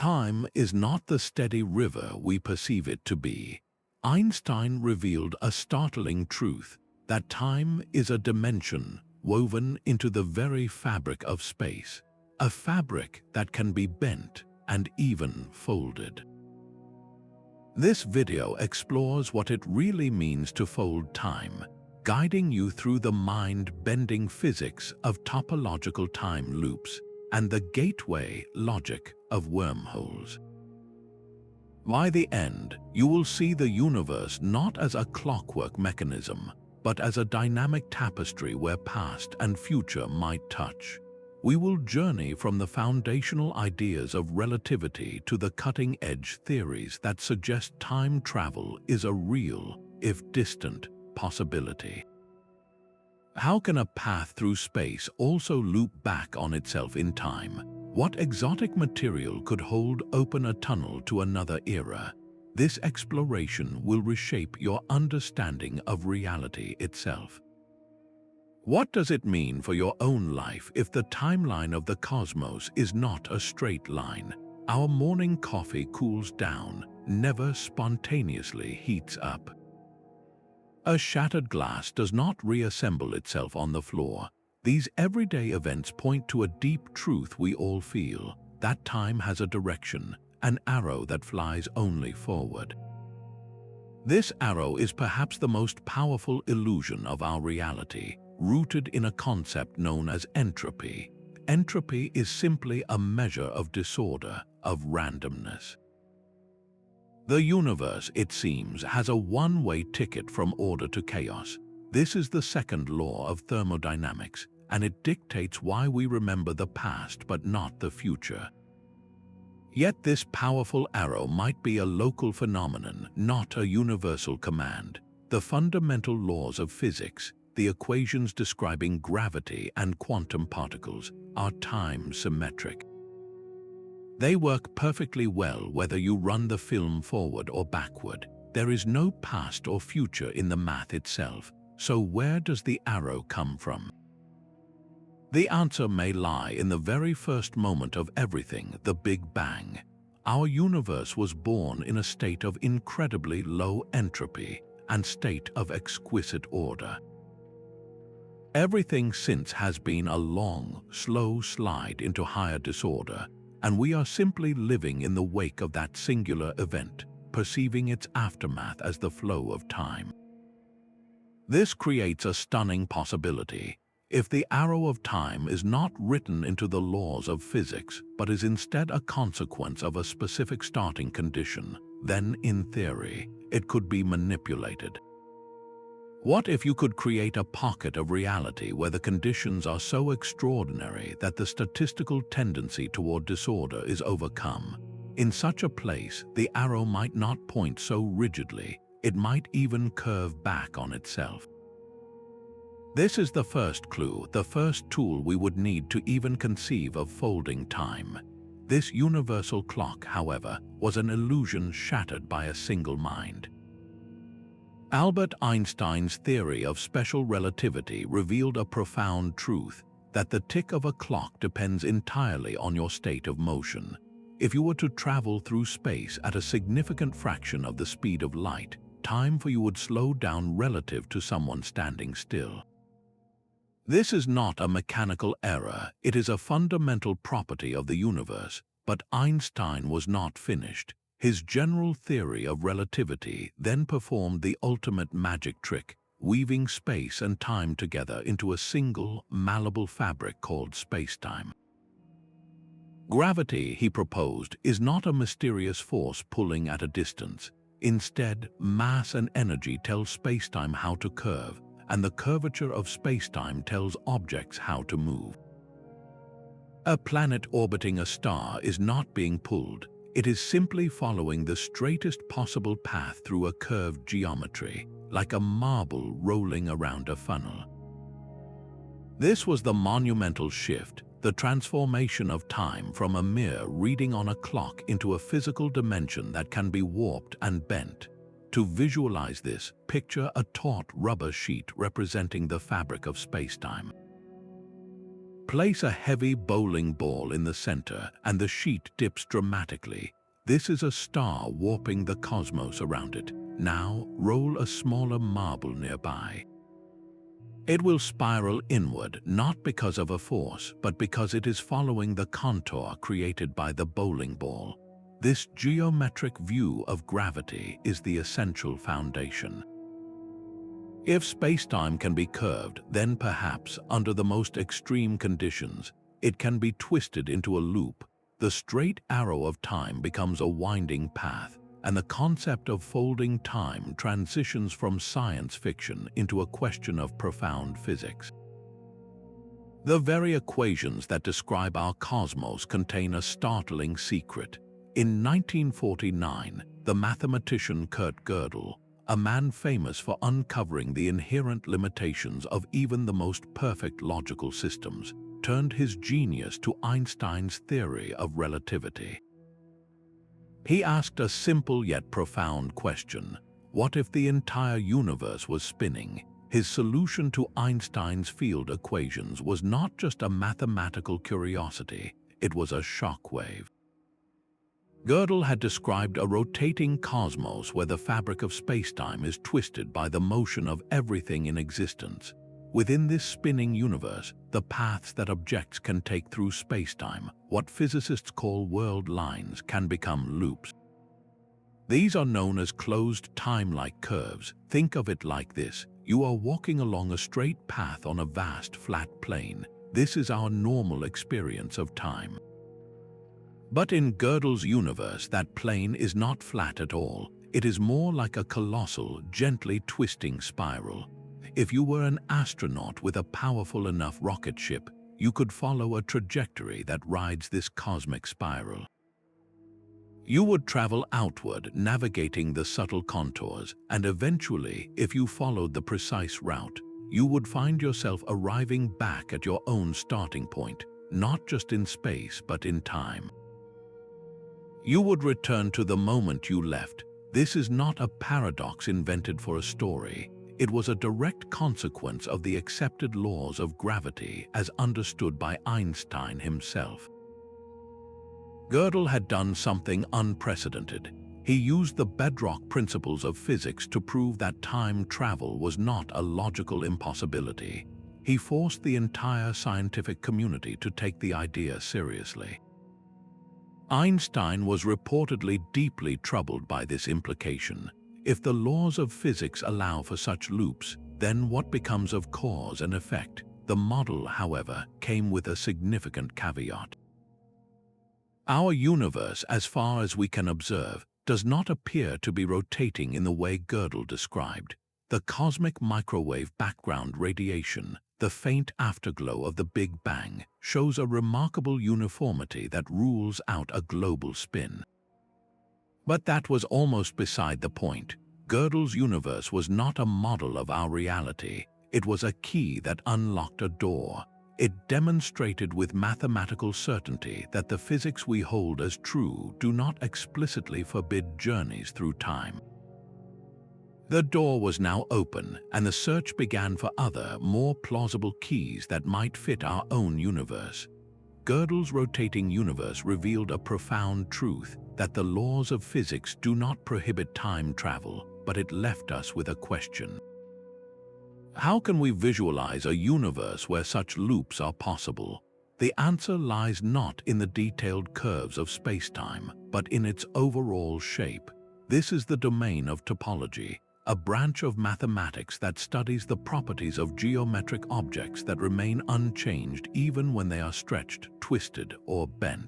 Time is not the steady river we perceive it to be. Einstein revealed a startling truth, that time is a dimension woven into the very fabric of space, a fabric that can be bent and even folded. This video explores what it really means to fold time, guiding you through the mind-bending physics of topological time loops and the gateway logic of wormholes. By the end, you will see the universe not as a clockwork mechanism, but as a dynamic tapestry where past and future might touch. We will journey from the foundational ideas of relativity to the cutting-edge theories that suggest time travel is a real, if distant, possibility. How can a path through space also loop back on itself in time? What exotic material could hold open a tunnel to another era? This exploration will reshape your understanding of reality itself. What does it mean for your own life if the timeline of the cosmos is not a straight line? Our morning coffee cools down, never spontaneously heats up. A shattered glass does not reassemble itself on the floor. These everyday events point to a deep truth we all feel, that time has a direction, an arrow that flies only forward. This arrow is perhaps the most powerful illusion of our reality, rooted in a concept known as entropy. Entropy is simply a measure of disorder, of randomness. The universe, it seems, has a one-way ticket from order to chaos. This is the second law of thermodynamics, and it dictates why we remember the past but not the future. Yet this powerful arrow might be a local phenomenon, not a universal command. The fundamental laws of physics, the equations describing gravity and quantum particles, are time-symmetric. They work perfectly well whether you run the film forward or backward. There is no past or future in the math itself, so where does the arrow come from? The answer may lie in the very first moment of everything, the Big Bang. Our universe was born in a state of incredibly low entropy and state of exquisite order. Everything since has been a long, slow slide into higher disorder, and we are simply living in the wake of that singular event, perceiving its aftermath as the flow of time. This creates a stunning possibility. If the arrow of time is not written into the laws of physics, but is instead a consequence of a specific starting condition, then, in theory, it could be manipulated. What if you could create a pocket of reality where the conditions are so extraordinary that the statistical tendency toward disorder is overcome? In such a place, the arrow might not point so rigidly, it might even curve back on itself. This is the first clue, the first tool we would need to even conceive of folding time. This universal clock, however, was an illusion shattered by a single mind. Albert Einstein's theory of special relativity revealed a profound truth, that the tick of a clock depends entirely on your state of motion. If you were to travel through space at a significant fraction of the speed of light, time for you would slow down relative to someone standing still. This is not a mechanical error, it is a fundamental property of the universe, but Einstein was not finished. His general theory of relativity then performed the ultimate magic trick, weaving space and time together into a single, malleable fabric called spacetime. Gravity, he proposed, is not a mysterious force pulling at a distance. Instead, mass and energy tell spacetime how to curve, and the curvature of spacetime tells objects how to move. A planet orbiting a star is not being pulled. It is simply following the straightest possible path through a curved geometry, like a marble rolling around a funnel. This was the monumental shift, the transformation of time from a mere reading on a clock into a physical dimension that can be warped and bent. To visualize this, picture a taut rubber sheet representing the fabric of spacetime. Place a heavy bowling ball in the center and the sheet dips dramatically. This is a star warping the cosmos around it. Now roll a smaller marble nearby. It will spiral inward, not because of a force, but because it is following the contour created by the bowling ball. This geometric view of gravity is the essential foundation. If spacetime can be curved, then perhaps, under the most extreme conditions, it can be twisted into a loop. The straight arrow of time becomes a winding path, and the concept of folding time transitions from science fiction into a question of profound physics. The very equations that describe our cosmos contain a startling secret. In 1949, the mathematician Kurt Gödel, a man famous for uncovering the inherent limitations of even the most perfect logical systems, turned his genius to Einstein's theory of relativity. He asked a simple yet profound question: what if the entire universe was spinning? His solution to Einstein's field equations was not just a mathematical curiosity, it was a shockwave. Gödel had described a rotating cosmos where the fabric of spacetime is twisted by the motion of everything in existence. Within this spinning universe, the paths that objects can take through spacetime, what physicists call world lines, can become loops. These are known as closed time-like curves. Think of it like this: you are walking along a straight path on a vast flat plane. This is our normal experience of time. But in Gödel's universe, that plane is not flat at all. It is more like a colossal, gently twisting spiral. If you were an astronaut with a powerful enough rocket ship, you could follow a trajectory that rides this cosmic spiral. You would travel outward, navigating the subtle contours, and eventually, if you followed the precise route, you would find yourself arriving back at your own starting point, not just in space but in time. You would return to the moment you left. This is not a paradox invented for a story. It was a direct consequence of the accepted laws of gravity as understood by Einstein himself. Gödel had done something unprecedented. He used the bedrock principles of physics to prove that time travel was not a logical impossibility. He forced the entire scientific community to take the idea seriously. Einstein was reportedly deeply troubled by this implication. If the laws of physics allow for such loops, then what becomes of cause and effect? The model, however, came with a significant caveat. Our universe, as far as we can observe, does not appear to be rotating in the way Gödel described. The cosmic microwave background radiation, the faint afterglow of the Big Bang, shows a remarkable uniformity that rules out a global spin. But that was almost beside the point. Gödel's universe was not a model of our reality. It was a key that unlocked a door. It demonstrated with mathematical certainty that the physics we hold as true do not explicitly forbid journeys through time. The door was now open, and the search began for other, more plausible keys that might fit our own universe. Gödel's rotating universe revealed a profound truth, that the laws of physics do not prohibit time travel, but it left us with a question. How can we visualize a universe where such loops are possible? The answer lies not in the detailed curves of spacetime, but in its overall shape. This is the domain of topology, a branch of mathematics that studies the properties of geometric objects that remain unchanged even when they are stretched, twisted, or bent.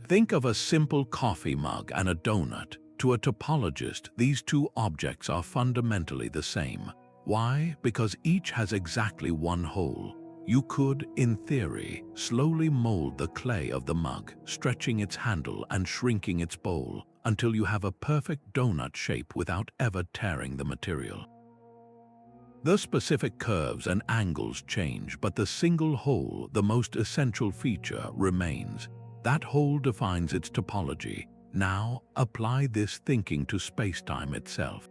Think of a simple coffee mug and a donut. To a topologist, these two objects are fundamentally the same. Why? Because each has exactly one hole. You could, in theory, slowly mold the clay of the mug, stretching its handle and shrinking its bowl, until you have a perfect donut shape without ever tearing the material. The specific curves and angles change, but the single hole, the most essential feature, remains. That hole defines its topology. Now, apply this thinking to spacetime itself.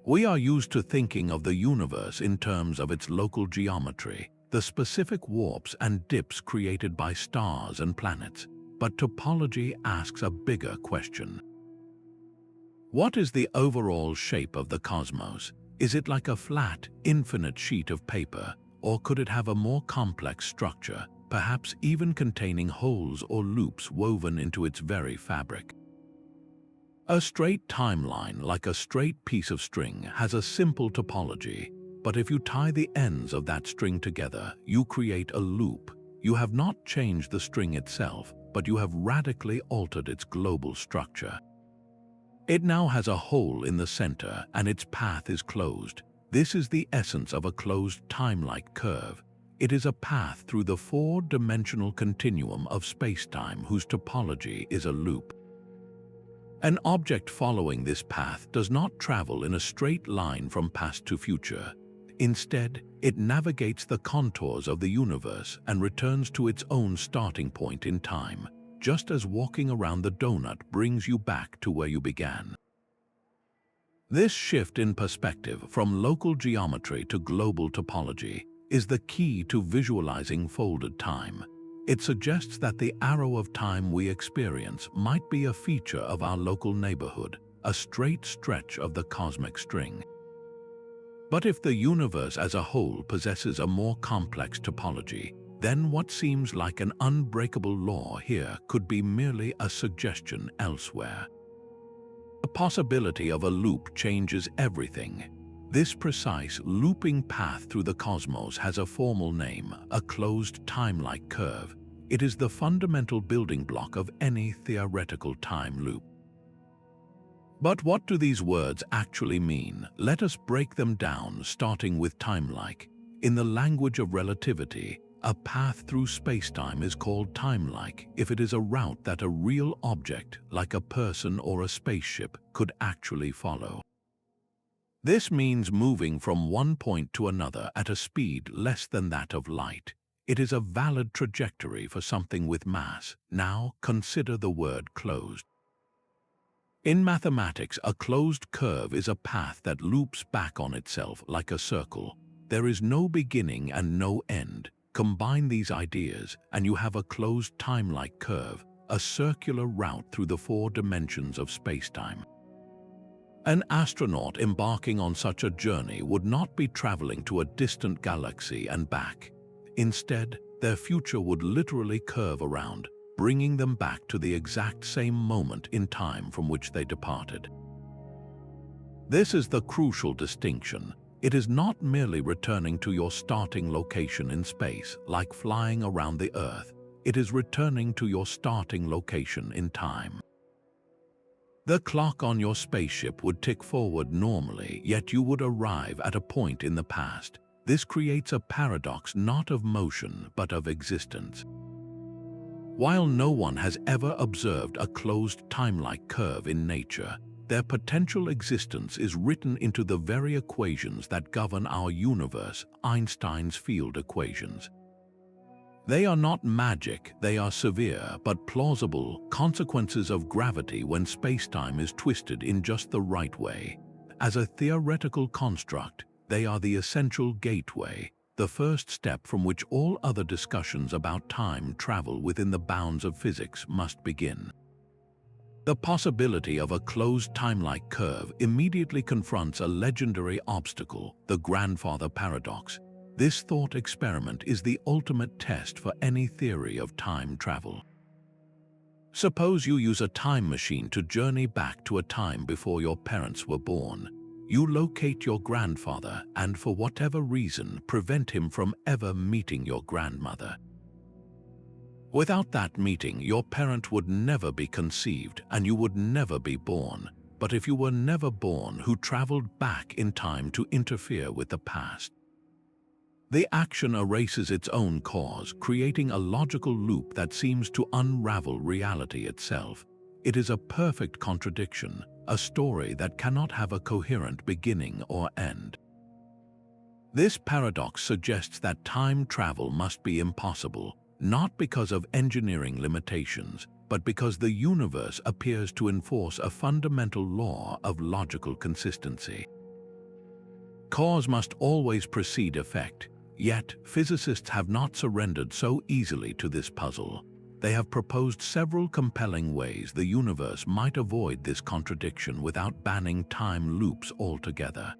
We are used to thinking of the universe in terms of its local geometry. the specific warps and dips created by stars and planets. But topology asks a bigger question. What is the overall shape of the cosmos? Is it like a flat, infinite sheet of paper, or could it have a more complex structure, perhaps even containing holes or loops woven into its very fabric? A straight timeline, like a straight piece of string, has a simple topology, but if you tie the ends of that string together, you create a loop. You have not changed the string itself, but you have radically altered its global structure. It now has a hole in the center, and its path is closed. This is the essence of a closed time-like curve. It is a path through the four-dimensional continuum of spacetime whose topology is a loop. An object following this path does not travel in a straight line from past to future. Instead, it navigates the contours of the universe and returns to its own starting point in time, just as walking around the donut brings you back to where you began. This shift in perspective from local geometry to global topology is the key to visualizing folded time. It suggests that the arrow of time we experience might be a feature of our local neighborhood, a straight stretch of the cosmic string. But if the universe as a whole possesses a more complex topology, then what seems like an unbreakable law here could be merely a suggestion elsewhere. The possibility of a loop changes everything. This precise, looping path through the cosmos has a formal name, a closed time-like curve. It is the fundamental building block of any theoretical time loop. But what do these words actually mean? Let us break them down, starting with timelike. In the language of relativity, a path through spacetime is called timelike if it is a route that a real object, like a person or a spaceship, could actually follow. This means moving from one point to another at a speed less than that of light. It is a valid trajectory for something with mass. Now consider the word closed. In mathematics, a closed curve is a path that loops back on itself like a circle. There is no beginning and no end. Combine these ideas and you have a closed time-like curve, a circular route through the four dimensions of spacetime. An astronaut embarking on such a journey would not be traveling to a distant galaxy and back. Instead, their future would literally curve around, bringing them back to the exact same moment in time from which they departed. This is the crucial distinction. It is not merely returning to your starting location in space, like flying around the Earth. It is returning to your starting location in time. The clock on your spaceship would tick forward normally, yet you would arrive at a point in the past. This creates a paradox not of motion, but of existence. While no one has ever observed a closed time-like curve in nature, their potential existence is written into the very equations that govern our universe, Einstein's field equations. They are not magic, they are severe but plausible consequences of gravity when spacetime is twisted in just the right way. As a theoretical construct, they are the essential gateway, the first step from which all other discussions about time travel within the bounds of physics must begin. The possibility of a closed time-like curve immediately confronts a legendary obstacle, the grandfather paradox. This thought experiment is the ultimate test for any theory of time travel. Suppose you use a time machine to journey back to a time before your parents were born. You locate your grandfather and, for whatever reason, prevent him from ever meeting your grandmother. Without that meeting, your parent would never be conceived and you would never be born. But if you were never born, who traveled back in time to interfere with the past? The action erases its own cause, creating a logical loop that seems to unravel reality itself. It is a perfect contradiction, a story that cannot have a coherent beginning or end. This paradox suggests that time travel must be impossible, not because of engineering limitations, but because the universe appears to enforce a fundamental law of logical consistency. Cause must always precede effect, Yet, physicists have not surrendered so easily to this puzzle. They have proposed several compelling ways the universe might avoid this contradiction without banning time loops altogether.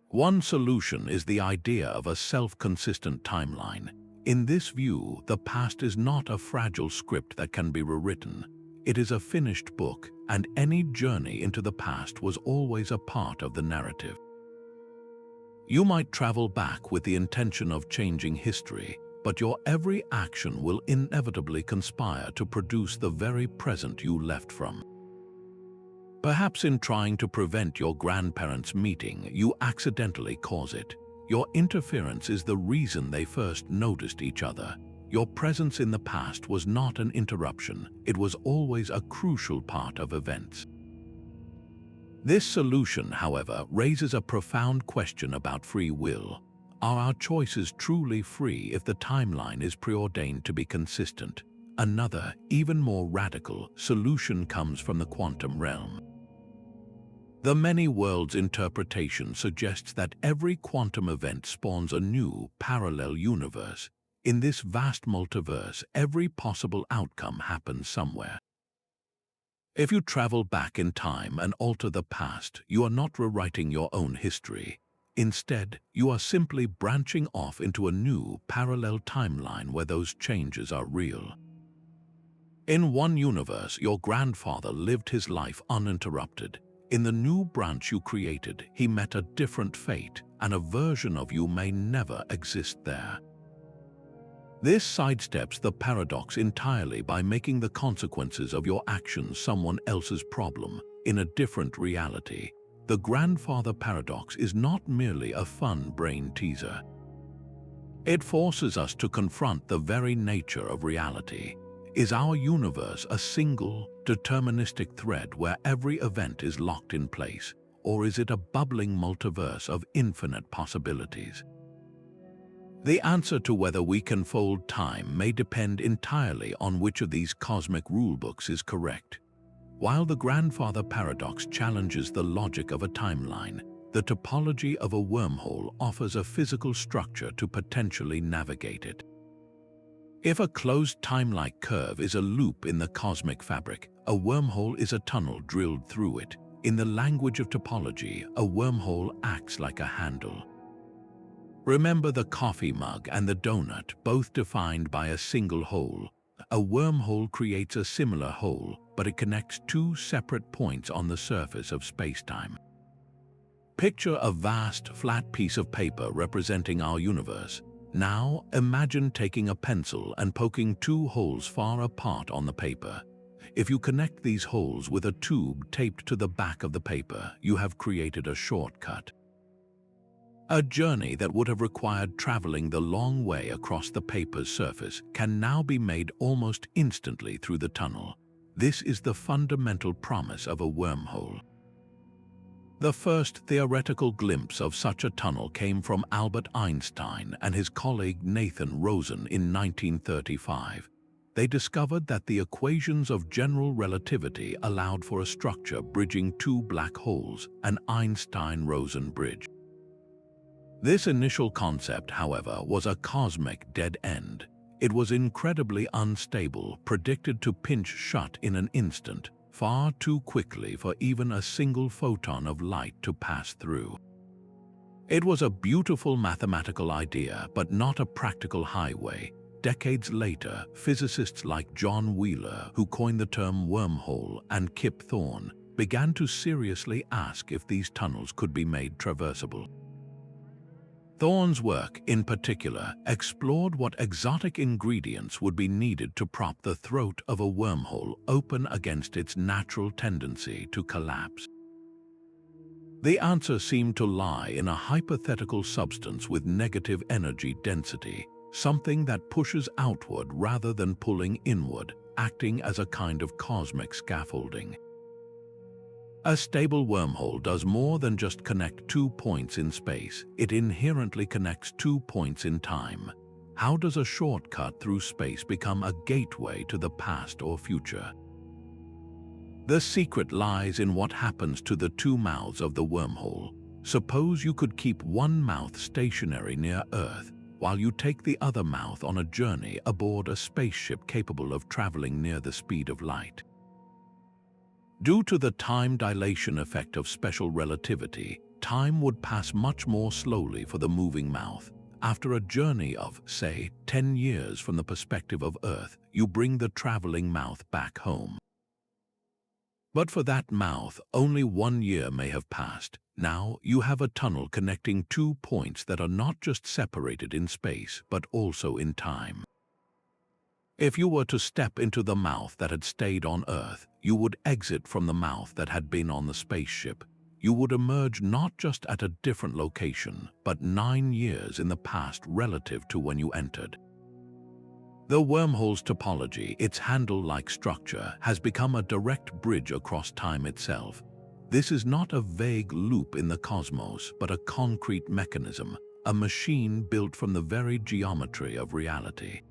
One solution is the idea of a self-consistent timeline. In this view, the past is not a fragile script that can be rewritten. It is a finished book, and any journey into the past was always a part of the narrative. You might travel back with the intention of changing history, but your every action will inevitably conspire to produce the very present you left from. Perhaps in trying to prevent your grandparents' meeting, you accidentally cause it. Your interference is the reason they first noticed each other. Your presence in the past was not an interruption, it was always a crucial part of events. This solution, however, raises a profound question about free will. Are our choices truly free if the timeline is preordained to be consistent? Another, even more radical, solution comes from the quantum realm. The many worlds interpretation suggests that every quantum event spawns a new, parallel universe. In this vast multiverse, every possible outcome happens somewhere. If you travel back in time and alter the past, you are not rewriting your own history. Instead, you are simply branching off into a new, parallel timeline where those changes are real. In one universe, your grandfather lived his life uninterrupted. In the new branch you created, he met a different fate, and a version of you may never exist there. This sidesteps the paradox entirely by making the consequences of your actions someone else's problem in a different reality. The grandfather paradox is not merely a fun brain teaser. It forces us to confront the very nature of reality. Is our universe a single, deterministic thread where every event is locked in place, or is it a bubbling multiverse of infinite possibilities? The answer to whether we can fold time may depend entirely on which of these cosmic rulebooks is correct. While the grandfather paradox challenges the logic of a timeline, the topology of a wormhole offers a physical structure to potentially navigate it. If a closed time-like curve is a loop in the cosmic fabric, a wormhole is a tunnel drilled through it. In the language of topology, a wormhole acts like a handle. Remember the coffee mug and the donut, both defined by a single hole. A wormhole creates a similar hole, but it connects two separate points on the surface of spacetime. Picture a vast, flat piece of paper representing our universe. Now, imagine taking a pencil and poking two holes far apart on the paper. If you connect these holes with a tube taped to the back of the paper, you have created a shortcut. A journey that would have required traveling the long way across the paper's surface can now be made almost instantly through the tunnel. This is the fundamental promise of a wormhole. The first theoretical glimpse of such a tunnel came from Albert Einstein and his colleague Nathan Rosen in 1935. They discovered that the equations of general relativity allowed for a structure bridging two black holes, an Einstein-Rosen bridge. This initial concept, however, was a cosmic dead end. It was incredibly unstable, predicted to pinch shut in an instant, far too quickly for even a single photon of light to pass through. It was a beautiful mathematical idea, but not a practical highway. Decades later, physicists like John Wheeler, who coined the term wormhole, and Kip Thorne, began to seriously ask if these tunnels could be made traversable. Thorne's work, in particular, explored what exotic ingredients would be needed to prop the throat of a wormhole open against its natural tendency to collapse. The answer seemed to lie in a hypothetical substance with negative energy density, something that pushes outward rather than pulling inward, acting as a kind of cosmic scaffolding. A stable wormhole does more than just connect 2 points in space. It inherently connects 2 points in time. How does a shortcut through space become a gateway to the past or future? The secret lies in what happens to the two mouths of the wormhole. Suppose you could keep one mouth stationary near Earth while you take the other mouth on a journey aboard a spaceship capable of traveling near the speed of light. Due to the time dilation effect of special relativity, time would pass much more slowly for the moving mouth. After a journey of, say, 10 years from the perspective of Earth, you bring the traveling mouth back home. But for that mouth, only 1 year may have passed. Now you have a tunnel connecting 2 points that are not just separated in space, but also in time. If you were to step into the mouth that had stayed on Earth, you would exit from the mouth that had been on the spaceship. You would emerge not just at a different location, but 9 years in the past relative to when you entered. The wormhole's topology, its handle-like structure, has become a direct bridge across time itself. This is not a vague loop in the cosmos, but a concrete mechanism, a machine built from the very geometry of reality.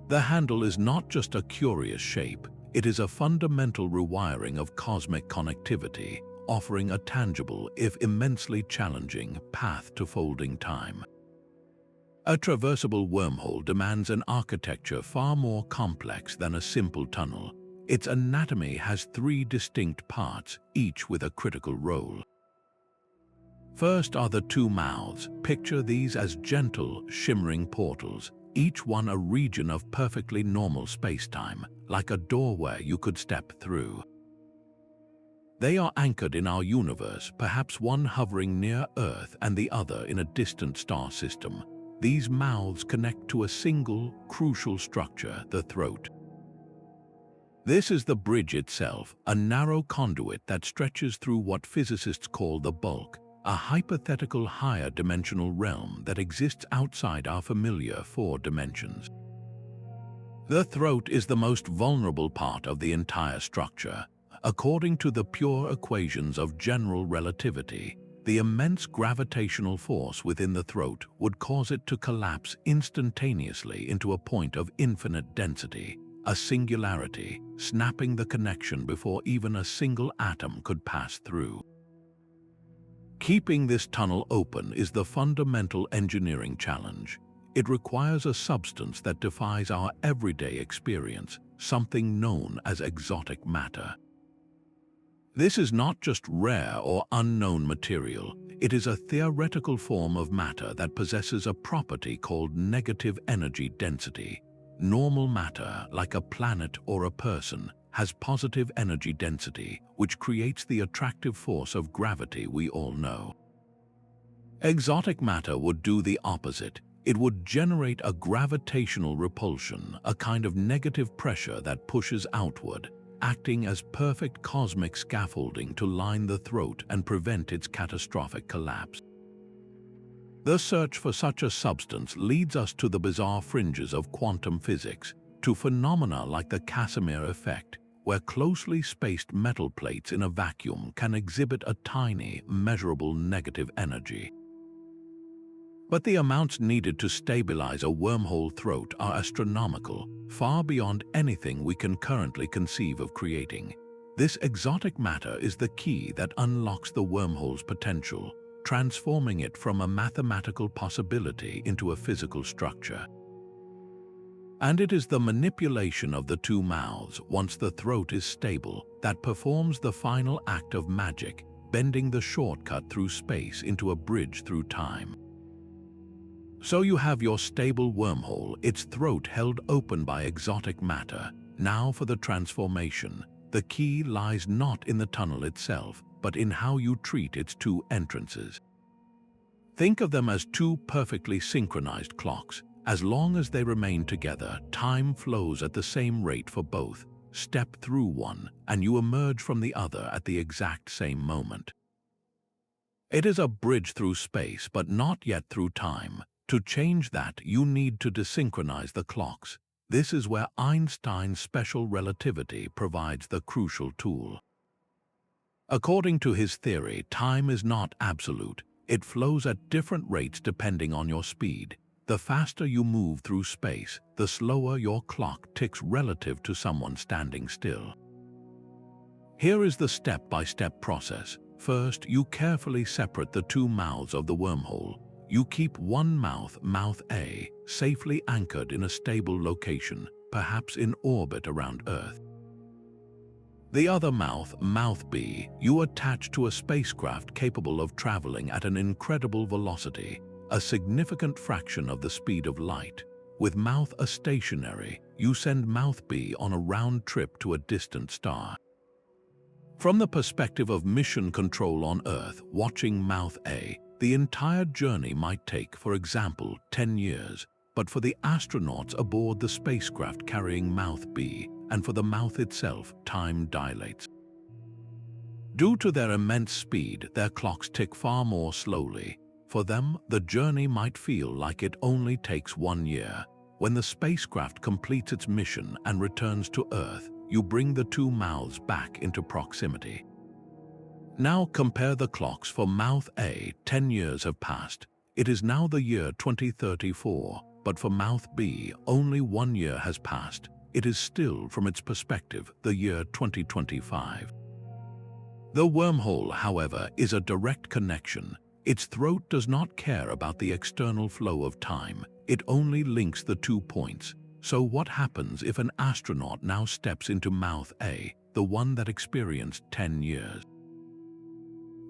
The handle is not just a curious shape, it is a fundamental rewiring of cosmic connectivity, offering a tangible, if immensely challenging, path to folding time. A traversable wormhole demands an architecture far more complex than a simple tunnel. Its anatomy has 3 distinct parts, each with a critical role. First are the 2 mouths. Picture these as gentle, shimmering portals, each one a region of perfectly normal spacetime, like a doorway you could step through. They are anchored in our universe, perhaps one hovering near Earth and the other in a distant star system. These mouths connect to a single, crucial structure, the throat. This is the bridge itself, a narrow conduit that stretches through what physicists call the bulk, a hypothetical higher dimensional realm that exists outside our familiar 4 dimensions. The throat is the most vulnerable part of the entire structure. According to the pure equations of general relativity, the immense gravitational force within the throat would cause it to collapse instantaneously into a point of infinite density, a singularity, snapping the connection before even a single atom could pass through. Keeping this tunnel open is the fundamental engineering challenge. It requires a substance that defies our everyday experience, something known as exotic matter. This is not just rare or unknown material, it is a theoretical form of matter that possesses a property called negative energy density. Normal matter, like a planet or a person, has positive energy density, which creates the attractive force of gravity we all know. Exotic matter would do the opposite. It would generate a gravitational repulsion, a kind of negative pressure that pushes outward, acting as perfect cosmic scaffolding to line the throat and prevent its catastrophic collapse. The search for such a substance leads us to the bizarre fringes of quantum physics, to phenomena like the Casimir effect, where closely spaced metal plates in a vacuum can exhibit a tiny, measurable negative energy. But the amounts needed to stabilize a wormhole throat are astronomical, far beyond anything we can currently conceive of creating. This exotic matter is the key that unlocks the wormhole's potential, transforming it from a mathematical possibility into a physical structure. And it is the manipulation of the 2 mouths, once the throat is stable, that performs the final act of magic, bending the shortcut through space into a bridge through time. So you have your stable wormhole, its throat held open by exotic matter. Now for the transformation. The key lies not in the tunnel itself, but in how you treat its 2 entrances. Think of them as 2 perfectly synchronized clocks. As long as they remain together, time flows at the same rate for both. Step through one, and you emerge from the other at the exact same moment. It is a bridge through space, but not yet through time. To change that, you need to desynchronize the clocks. This is where Einstein's special relativity provides the crucial tool. According to his theory, time is not absolute. It flows at different rates depending on your speed. The faster you move through space, the slower your clock ticks relative to someone standing still. Here is the step-by-step process. First, you carefully separate the two mouths of the wormhole. You keep one mouth, mouth A, safely anchored in a stable location, perhaps in orbit around Earth. The other mouth, mouth B, you attach to a spacecraft capable of traveling at an incredible velocity, a significant fraction of the speed of light. With mouth A stationary, you send mouth B on a round trip to a distant star. From the perspective of mission control on Earth, watching mouth A, the entire journey might take, for example, 10 years, but for the astronauts aboard the spacecraft carrying mouth B, and for the mouth itself, time dilates. Due to their immense speed, their clocks tick far more slowly. For them, the journey might feel like it only takes 1 year. When the spacecraft completes its mission and returns to Earth, you bring the two mouths back into proximity. Now compare the clocks for mouth A. 10 years have passed. It is now the year 2034, but for mouth B, only 1 year has passed. It is still, from its perspective, the year 2025. The wormhole, however, is a direct connection. Its throat does not care about the external flow of time. It only links the 2 points. So what happens if an astronaut now steps into mouth A, the one that experienced 10 years?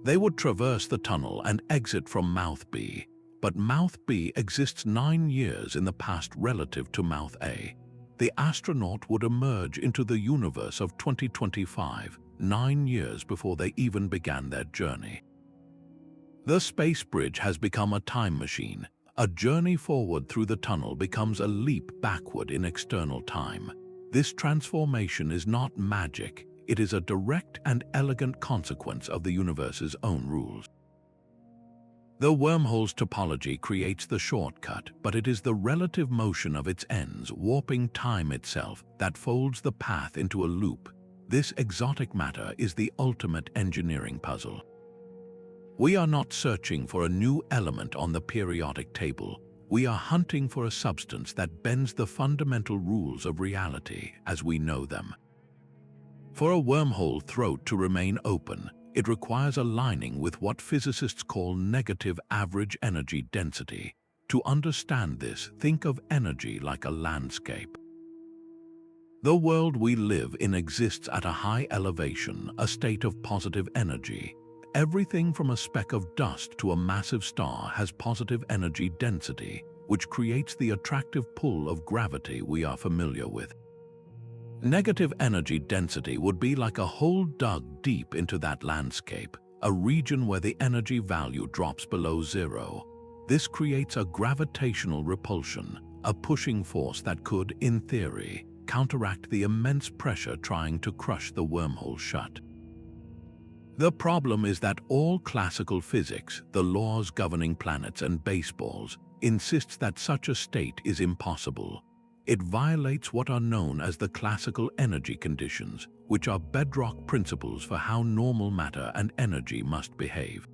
They would traverse the tunnel and exit from mouth B, but mouth B exists 9 years in the past relative to mouth A. The astronaut would emerge into the universe of 2025, 9 years before they even began their journey. The space bridge has become a time machine. A journey forward through the tunnel becomes a leap backward in external time. This transformation is not magic. It is a direct and elegant consequence of the universe's own rules. The wormhole's topology creates the shortcut, but it is the relative motion of its ends, warping time itself, that folds the path into a loop. This exotic matter is the ultimate engineering puzzle. We are not searching for a new element on the periodic table. We are hunting for a substance that bends the fundamental rules of reality as we know them. For a wormhole throat to remain open, it requires aligning with what physicists call negative average energy density. To understand this, think of energy like a landscape. The world we live in exists at a high elevation, a state of positive energy. Everything from a speck of dust to a massive star has positive energy density, which creates the attractive pull of gravity we are familiar with. Negative energy density would be like a hole dug deep into that landscape, a region where the energy value drops below zero. This creates a gravitational repulsion, a pushing force that could, in theory, counteract the immense pressure trying to crush the wormhole shut. The problem is that all classical physics, the laws governing planets and baseballs, insists that such a state is impossible. It violates what are known as the classical energy conditions, which are bedrock principles for how normal matter and energy must behave.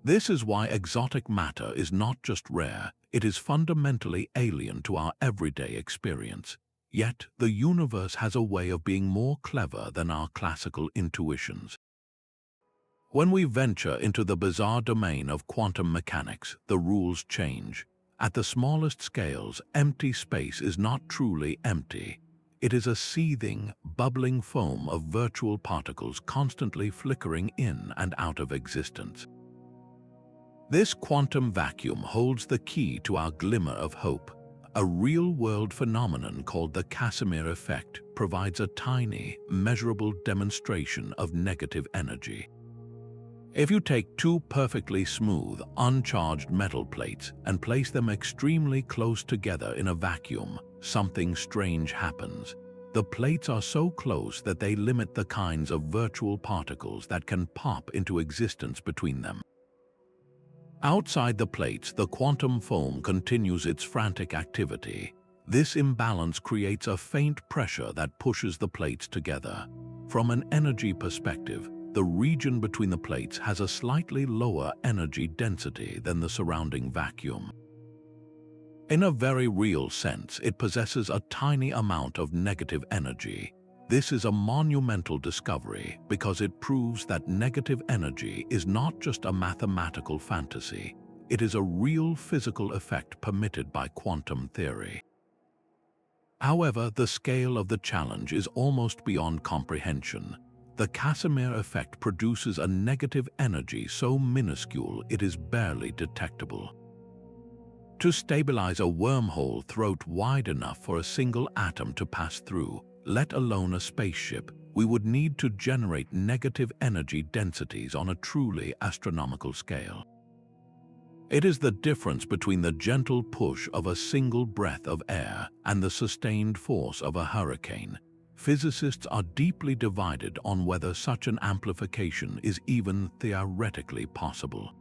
This is why exotic matter is not just rare, it is fundamentally alien to our everyday experience. Yet, the universe has a way of being more clever than our classical intuitions. When we venture into the bizarre domain of quantum mechanics, the rules change. At the smallest scales, empty space is not truly empty. It is a seething, bubbling foam of virtual particles constantly flickering in and out of existence. This quantum vacuum holds the key to our glimmer of hope. A real-world phenomenon called the Casimir effect provides a tiny, measurable demonstration of negative energy. If you take two perfectly smooth, uncharged metal plates and place them extremely close together in a vacuum, something strange happens. The plates are so close that they limit the kinds of virtual particles that can pop into existence between them. Outside the plates, the quantum foam continues its frantic activity. This imbalance creates a faint pressure that pushes the plates together. From an energy perspective, the region between the plates has a slightly lower energy density than the surrounding vacuum. In a very real sense, it possesses a tiny amount of negative energy. This is a monumental discovery because it proves that negative energy is not just a mathematical fantasy. It is a real physical effect permitted by quantum theory. However, the scale of the challenge is almost beyond comprehension. The Casimir effect produces a negative energy so minuscule it is barely detectable. To stabilize a wormhole throat wide enough for a single atom to pass through, let alone a spaceship, we would need to generate negative energy densities on a truly astronomical scale. It is the difference between the gentle push of a single breath of air and the sustained force of a hurricane. Physicists are deeply divided on whether such an amplification is even theoretically possible.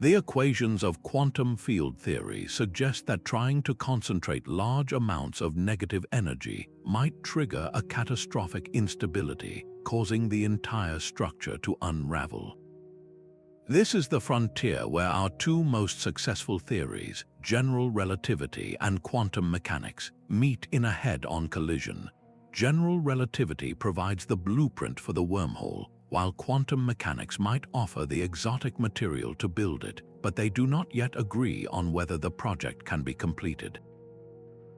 The equations of quantum field theory suggest that trying to concentrate large amounts of negative energy might trigger a catastrophic instability, causing the entire structure to unravel. This is the frontier where our two most successful theories, general relativity and quantum mechanics, meet in a head-on collision. General relativity provides the blueprint for the wormhole, while quantum mechanics might offer the exotic material to build it, but they do not yet agree on whether the project can be completed.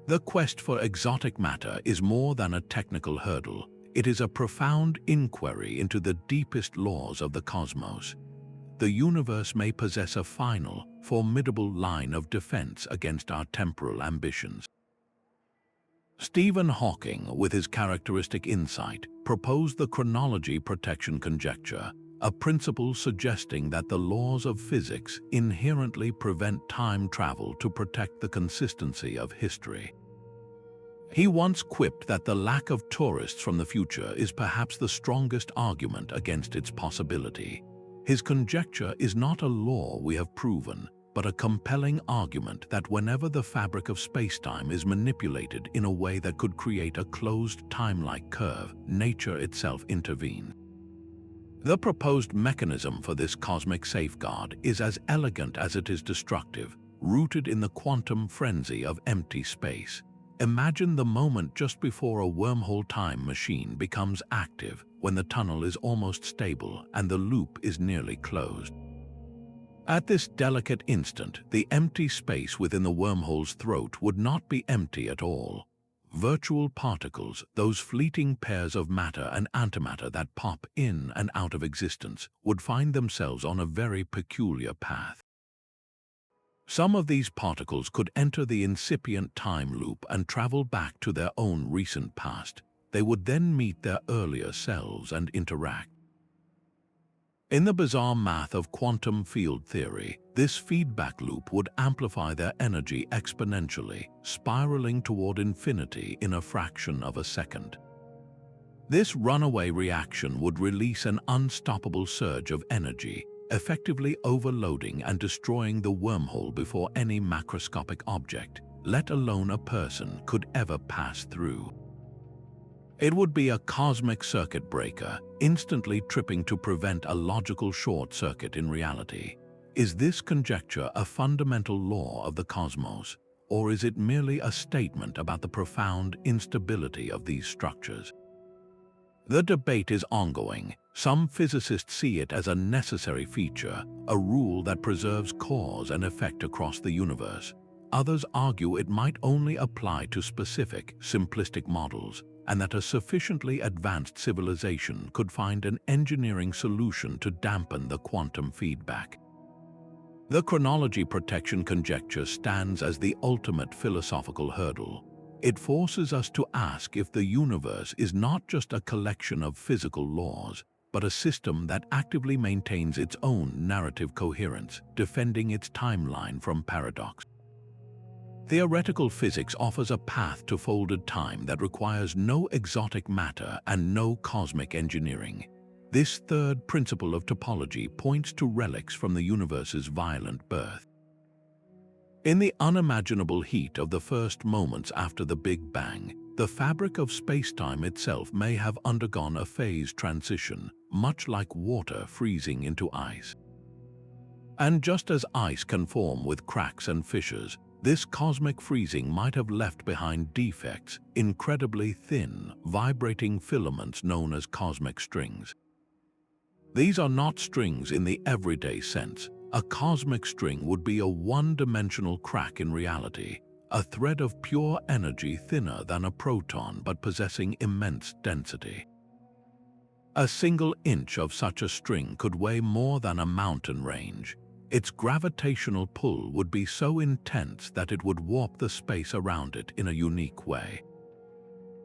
The quest for exotic matter is more than a technical hurdle. It is a profound inquiry into the deepest laws of the cosmos. The universe may possess a final, formidable line of defense against our temporal ambitions. Stephen Hawking, with his characteristic insight, proposed the chronology protection conjecture, a principle suggesting that the laws of physics inherently prevent time travel to protect the consistency of history. He once quipped that the lack of tourists from the future is perhaps the strongest argument against its possibility. His conjecture is not a law we have proven, but a compelling argument that whenever the fabric of spacetime is manipulated in a way that could create a closed time-like curve, nature itself intervenes. The proposed mechanism for this cosmic safeguard is as elegant as it is destructive, rooted in the quantum frenzy of empty space. Imagine the moment just before a wormhole time machine becomes active, when the tunnel is almost stable and the loop is nearly closed. At this delicate instant, the empty space within the wormhole's throat would not be empty at all. Virtual particles, those fleeting pairs of matter and antimatter that pop in and out of existence, would find themselves on a very peculiar path. Some of these particles could enter the incipient time loop and travel back to their own recent past. They would then meet their earlier selves and interact. In the bizarre math of quantum field theory, this feedback loop would amplify their energy exponentially, spiraling toward infinity in a fraction of a second. This runaway reaction would release an unstoppable surge of energy, effectively overloading and destroying the wormhole before any macroscopic object, let alone a person, could ever pass through. It would be a cosmic circuit breaker, instantly tripping to prevent a logical short circuit in reality. Is this conjecture a fundamental law of the cosmos, or is it merely a statement about the profound instability of these structures? The debate is ongoing. Some physicists see it as a necessary feature, a rule that preserves cause and effect across the universe. Others argue it might only apply to specific, simplistic models, and that a sufficiently advanced civilization could find an engineering solution to dampen the quantum feedback. The chronology protection conjecture stands as the ultimate philosophical hurdle. It forces us to ask if the universe is not just a collection of physical laws, but a system that actively maintains its own narrative coherence, defending its timeline from paradox. Theoretical physics offers a path to folded time that requires no exotic matter and no cosmic engineering. This third principle of topology points to relics from the universe's violent birth. In the unimaginable heat of the first moments after the Big Bang, the fabric of spacetime itself may have undergone a phase transition, much like water freezing into ice. And just as ice can form with cracks and fissures, This cosmic freezing might have left behind defects, incredibly thin, vibrating filaments known as cosmic strings. These are not strings in the everyday sense. A cosmic string would be a one-dimensional crack in reality, a thread of pure energy thinner than a proton but possessing immense density. A single inch of such a string could weigh more than a mountain range. Its gravitational pull would be so intense that it would warp the space around it in a unique way.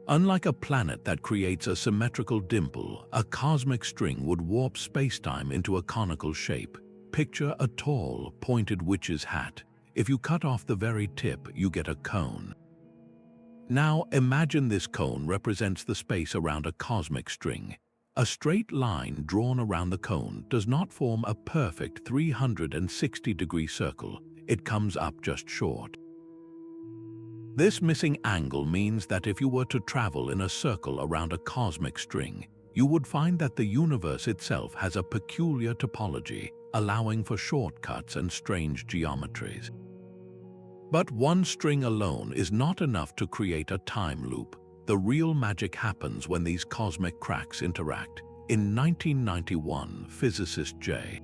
Unlike a planet that creates a symmetrical dimple, a cosmic string would warp spacetime into a conical shape. Picture a tall, pointed witch's hat. If you cut off the very tip, you get a cone. Now imagine this cone represents the space around a cosmic string. A straight line drawn around the cone does not form a perfect 360-degree circle. It comes up just short. This missing angle means that if you were to travel in a circle around a cosmic string, you would find that the universe itself has a peculiar topology, allowing for shortcuts and strange geometries. But one string alone is not enough to create a time loop. The real magic happens when these cosmic cracks interact. In 1991, physicist J.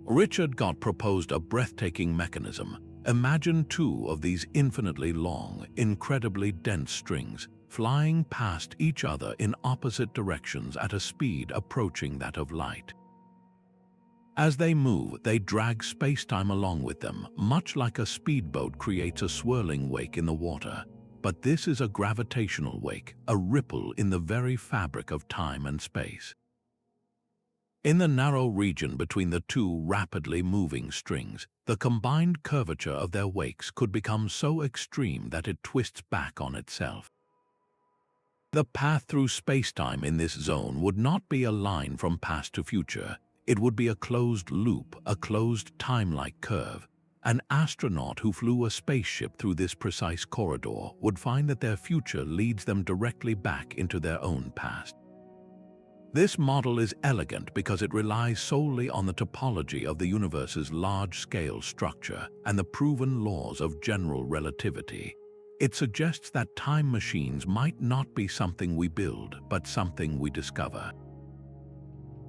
Richard Gott proposed a breathtaking mechanism. Imagine two of these infinitely long, incredibly dense strings flying past each other in opposite directions at a speed approaching that of light. As they move, they drag spacetime along with them, much like a speedboat creates a swirling wake in the water. But this is a gravitational wake, a ripple in the very fabric of time and space. In the narrow region between the two rapidly moving strings, the combined curvature of their wakes could become so extreme that it twists back on itself. The path through spacetime in this zone would not be a line from past to future. It would be a closed loop, a closed time-like curve. An astronaut who flew a spaceship through this precise corridor would find that their future leads them directly back into their own past. This model is elegant because it relies solely on the topology of the universe's large-scale structure and the proven laws of general relativity. It suggests that time machines might not be something we build, but something we discover.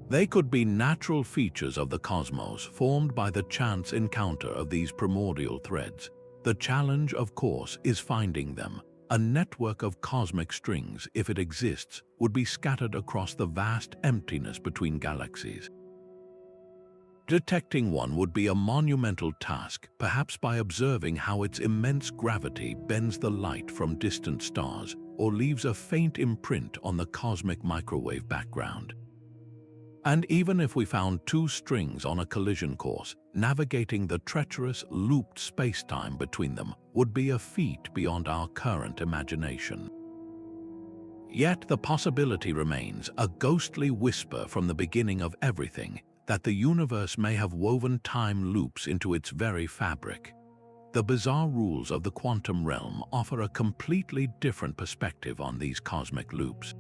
They could be natural features of the cosmos formed by the chance encounter of these primordial threads. The challenge, of course, is finding them. A network of cosmic strings, if it exists, would be scattered across the vast emptiness between galaxies. Detecting one would be a monumental task, perhaps by observing how its immense gravity bends the light from distant stars or leaves a faint imprint on the cosmic microwave background. And even if we found two strings on a collision course, navigating the treacherous, looped spacetime between them would be a feat beyond our current imagination. Yet the possibility remains, a ghostly whisper from the beginning of everything, that the universe may have woven time loops into its very fabric. The bizarre rules of the quantum realm offer a completely different perspective on these cosmic loops.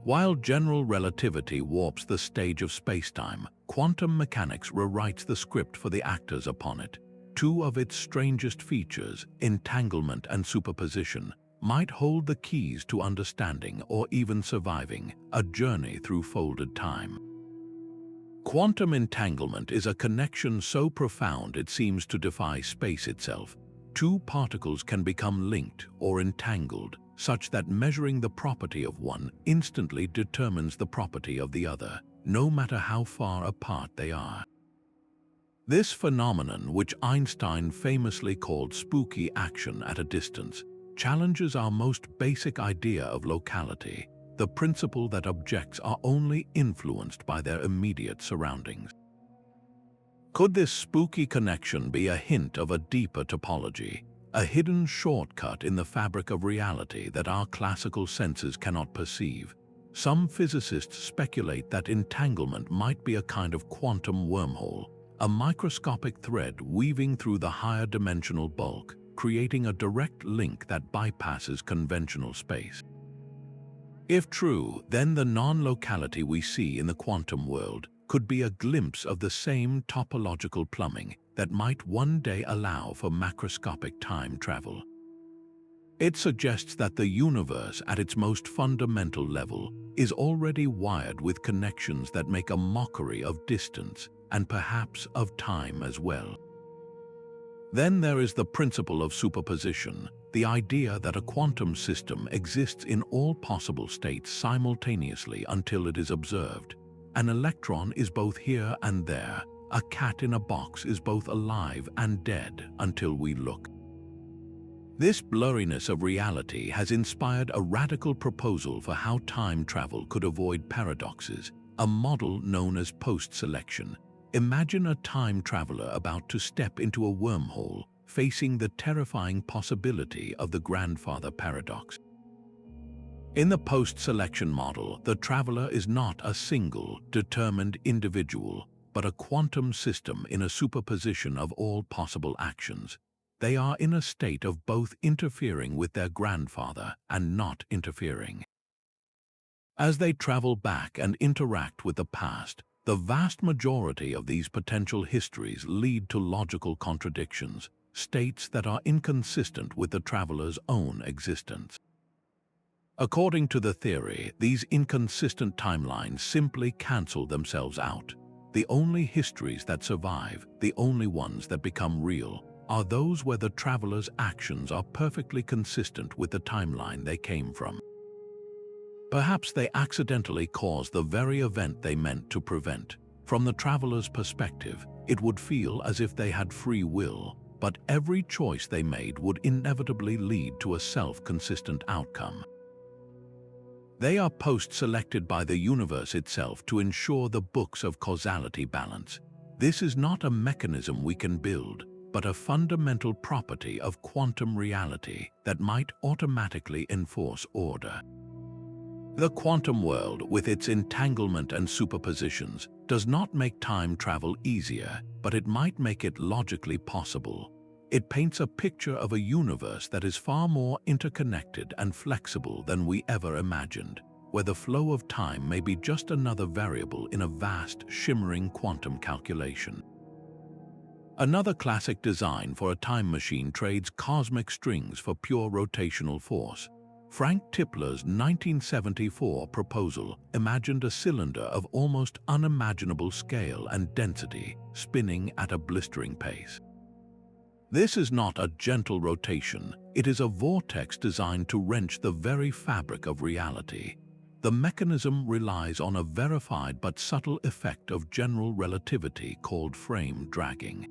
While general relativity warps the stage of spacetime, quantum mechanics rewrites the script for the actors upon it. Two of its strangest features, entanglement and superposition, might hold the keys to understanding or even surviving a journey through folded time. Quantum entanglement is a connection so profound it seems to defy space itself. Two particles can become linked or entangled, such that measuring the property of one instantly determines the property of the other, no matter how far apart they are. This phenomenon, which Einstein famously called spooky action at a distance, challenges our most basic idea of locality, the principle that objects are only influenced by their immediate surroundings. Could this spooky connection be a hint of a deeper topology, a hidden shortcut in the fabric of reality that our classical senses cannot perceive? Some physicists speculate that entanglement might be a kind of quantum wormhole, a microscopic thread weaving through the higher dimensional bulk, creating a direct link that bypasses conventional space. If true, then the non-locality we see in the quantum world could be a glimpse of the same topological plumbing, that might one day allow for macroscopic time travel. It suggests that the universe, at its most fundamental level, is already wired with connections that make a mockery of distance and perhaps of time as well. Then there is the principle of superposition, the idea that a quantum system exists in all possible states simultaneously until it is observed. An electron is both here and there. A cat in a box is both alive and dead until we look. This blurriness of reality has inspired a radical proposal for how time travel could avoid paradoxes, a model known as post-selection. Imagine a time traveler about to step into a wormhole, facing the terrifying possibility of the grandfather paradox. In the post-selection model, the traveler is not a single, determined individual, but a quantum system in a superposition of all possible actions. They are in a state of both interfering with their grandfather and not interfering. As they travel back and interact with the past, the vast majority of these potential histories lead to logical contradictions, states that are inconsistent with the traveler's own existence. According to the theory, these inconsistent timelines simply cancel themselves out. The only histories that survive, the only ones that become real, are those where the traveler's actions are perfectly consistent with the timeline they came from. Perhaps they accidentally caused the very event they meant to prevent. From the traveler's perspective, it would feel as if they had free will, but every choice they made would inevitably lead to a self-consistent outcome. They are post-selected by the universe itself to ensure the books of causality balance. This is not a mechanism we can build, but a fundamental property of quantum reality that might automatically enforce order. The quantum world, with its entanglement and superpositions, does not make time travel easier, but it might make it logically possible. It paints a picture of a universe that is far more interconnected and flexible than we ever imagined, where the flow of time may be just another variable in a vast, shimmering quantum calculation. Another classic design for a time machine trades cosmic strings for pure rotational force. Frank Tipler's 1974 proposal imagined a cylinder of almost unimaginable scale and density, spinning at a blistering pace. This is not a gentle rotation, it is a vortex designed to wrench the very fabric of reality. The mechanism relies on a verified but subtle effect of general relativity called frame dragging.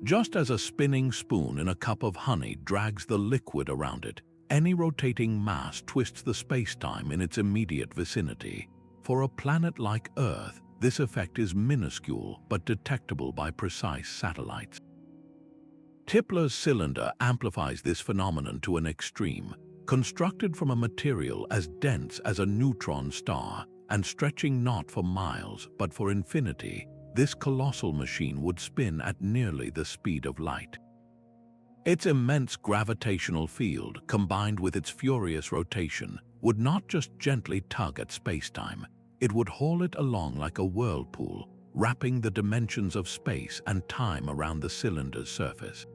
Just as a spinning spoon in a cup of honey drags the liquid around it, any rotating mass twists the spacetime in its immediate vicinity. For a planet like Earth, this effect is minuscule but detectable by precise satellites. Tipler's cylinder amplifies this phenomenon to an extreme. Constructed from a material as dense as a neutron star and stretching not for miles but for infinity, this colossal machine would spin at nearly the speed of light. Its immense gravitational field, combined with its furious rotation, would not just gently tug at spacetime, it would haul it along like a whirlpool, wrapping the dimensions of space and time around the cylinder's surface.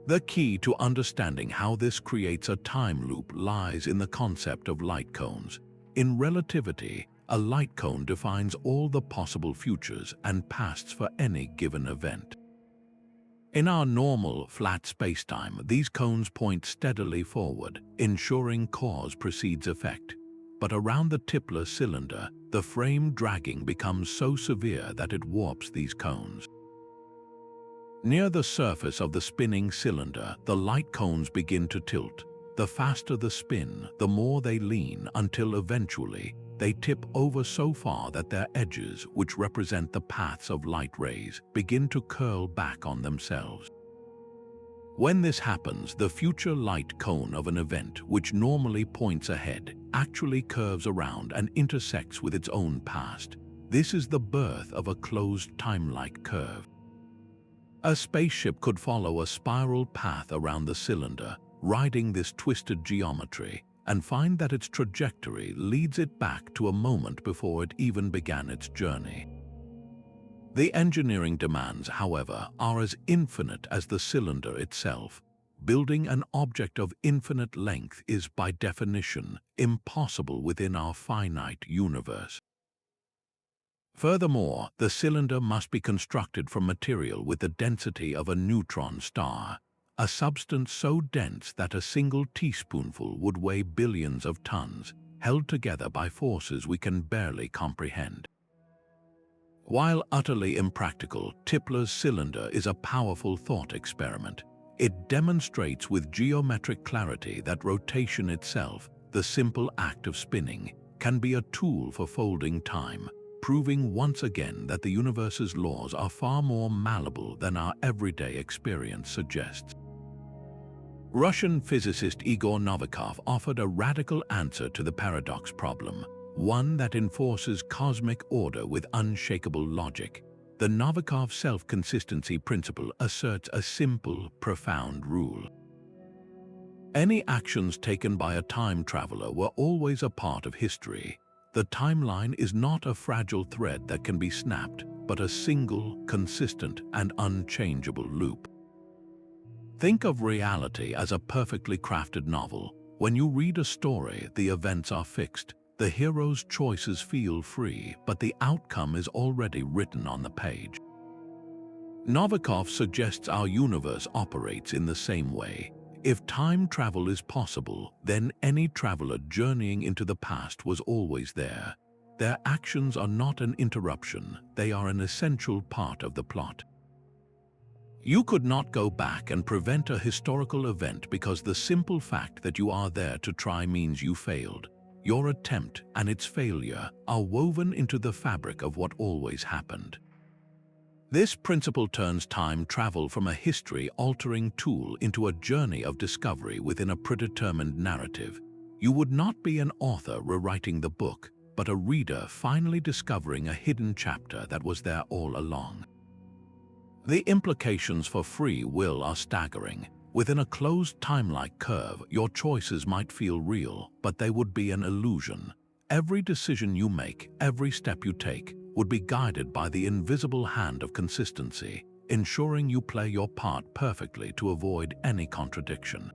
The key to understanding how this creates a time loop lies in the concept of light cones. In relativity, a light cone defines all the possible futures and pasts for any given event. In our normal, flat spacetime, these cones point steadily forward, ensuring cause precedes effect. But around the Tipler cylinder, the frame dragging becomes so severe that it warps these cones. Near the surface of the spinning cylinder, the light cones begin to tilt. The faster the spin, the more they lean, until eventually they tip over so far that their edges, which represent the paths of light rays, begin to curl back on themselves. When this happens, the future light cone of an event, which normally points ahead, actually curves around and intersects with its own past. This is the birth of a closed time-like curve. A spaceship could follow a spiral path around the cylinder, riding this twisted geometry, and find that its trajectory leads it back to a moment before it even began its journey. The engineering demands, however, are as infinite as the cylinder itself. Building an object of infinite length is, by definition, impossible within our finite universe. Furthermore, the cylinder must be constructed from material with the density of a neutron star, a substance so dense that a single teaspoonful would weigh billions of tons, held together by forces we can barely comprehend. While utterly impractical, Tipler's cylinder is a powerful thought experiment. It demonstrates with geometric clarity that rotation itself, the simple act of spinning, can be a tool for folding time, proving once again that the universe's laws are far more malleable than our everyday experience suggests. Russian physicist Igor Novikov offered a radical answer to the paradox problem, one that enforces cosmic order with unshakable logic. The Novikov self-consistency principle asserts a simple, profound rule. Any actions taken by a time traveler were always a part of history. The timeline is not a fragile thread that can be snapped, but a single, consistent, and unchangeable loop. Think of reality as a perfectly crafted novel. When you read a story, the events are fixed. The hero's choices feel free, but the outcome is already written on the page. Novikov suggests our universe operates in the same way. If time travel is possible, then any traveler journeying into the past was always there. Their actions are not an interruption, they are an essential part of the plot. You could not go back and prevent a historical event because the simple fact that you are there to try means you failed. Your attempt and its failure are woven into the fabric of what always happened. This principle turns time travel from a history-altering tool into a journey of discovery within a predetermined narrative. You would not be an author rewriting the book, but a reader finally discovering a hidden chapter that was there all along. The implications for free will are staggering. Within a closed time-like curve, your choices might feel real, but they would be an illusion. Every decision you make, every step you take, would be guided by the invisible hand of consistency, ensuring you play your part perfectly to avoid any contradiction.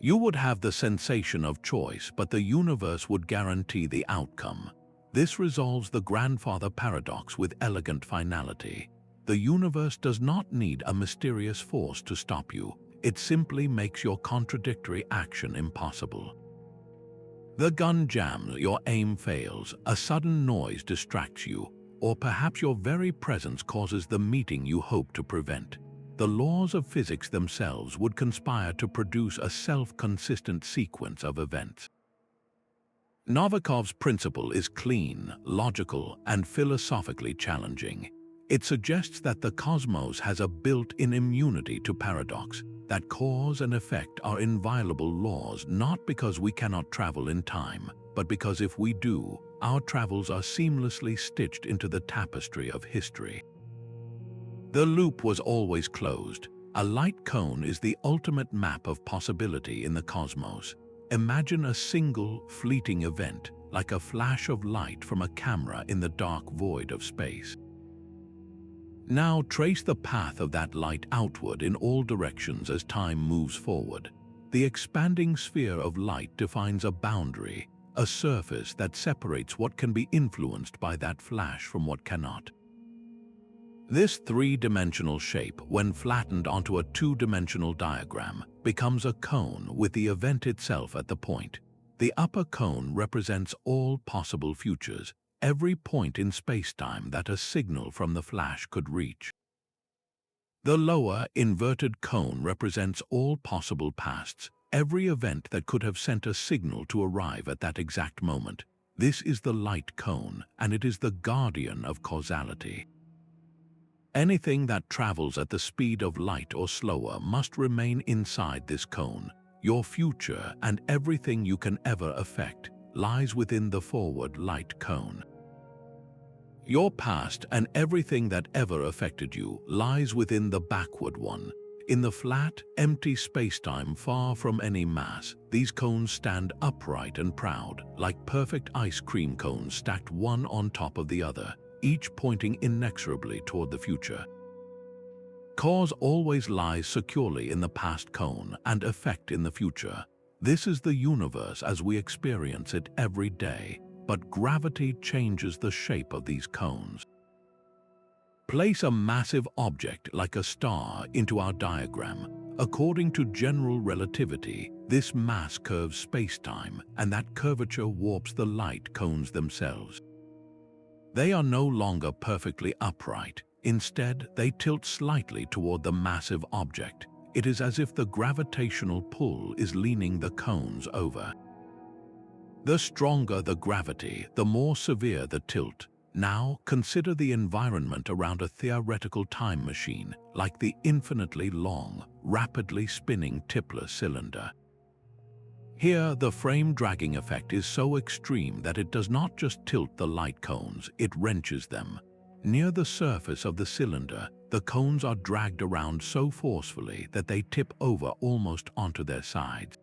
You would have the sensation of choice, but the universe would guarantee the outcome. This resolves the grandfather paradox with elegant finality. The universe does not need a mysterious force to stop you. It simply makes your contradictory action impossible. The gun jams, your aim fails, a sudden noise distracts you, or perhaps your very presence causes the meeting you hope to prevent. The laws of physics themselves would conspire to produce a self-consistent sequence of events. Novikov's principle is clean, logical, and philosophically challenging. It suggests that the cosmos has a built-in immunity to paradox, that cause and effect are inviolable laws not because we cannot travel in time, but because if we do, our travels are seamlessly stitched into the tapestry of history. The loop was always closed. A light cone is the ultimate map of possibility in the cosmos. Imagine a single, fleeting event, like a flash of light from a camera in the dark void of space. Now trace the path of that light outward in all directions as time moves forward. The expanding sphere of light defines a boundary, a surface that separates what can be influenced by that flash from what cannot. This three-dimensional shape, when flattened onto a two-dimensional diagram, becomes a cone with the event itself at the point. The upper cone represents all possible futures, every point in spacetime that a signal from the flash could reach. The lower, inverted cone represents all possible pasts, every event that could have sent a signal to arrive at that exact moment. This is the light cone, and it is the guardian of causality. Anything that travels at the speed of light or slower must remain inside this cone. Your future and everything you can ever affect lies within the forward light cone. Your past and everything that ever affected you lies within the backward one. In the flat, empty spacetime far from any mass, these cones stand upright and proud, like perfect ice cream cones stacked one on top of the other. each pointing inexorably toward the future. Cause always lies securely in the past cone and effect in the future. This is the universe as we experience it every day, but gravity changes the shape of these cones. Place a massive object like a star into our diagram. According to general relativity, this mass curves spacetime, and that curvature warps the light cones themselves. They are no longer perfectly upright. Instead, they tilt slightly toward the massive object. It is as if the gravitational pull is leaning the cones over. The stronger the gravity, the more severe the tilt. Now, consider the environment around a theoretical time machine, like the infinitely long, rapidly spinning Tipler cylinder. Here, the frame dragging effect is so extreme that it does not just tilt the light cones, it wrenches them. Near the surface of the cylinder, the cones are dragged around so forcefully that they tip over almost onto their sides.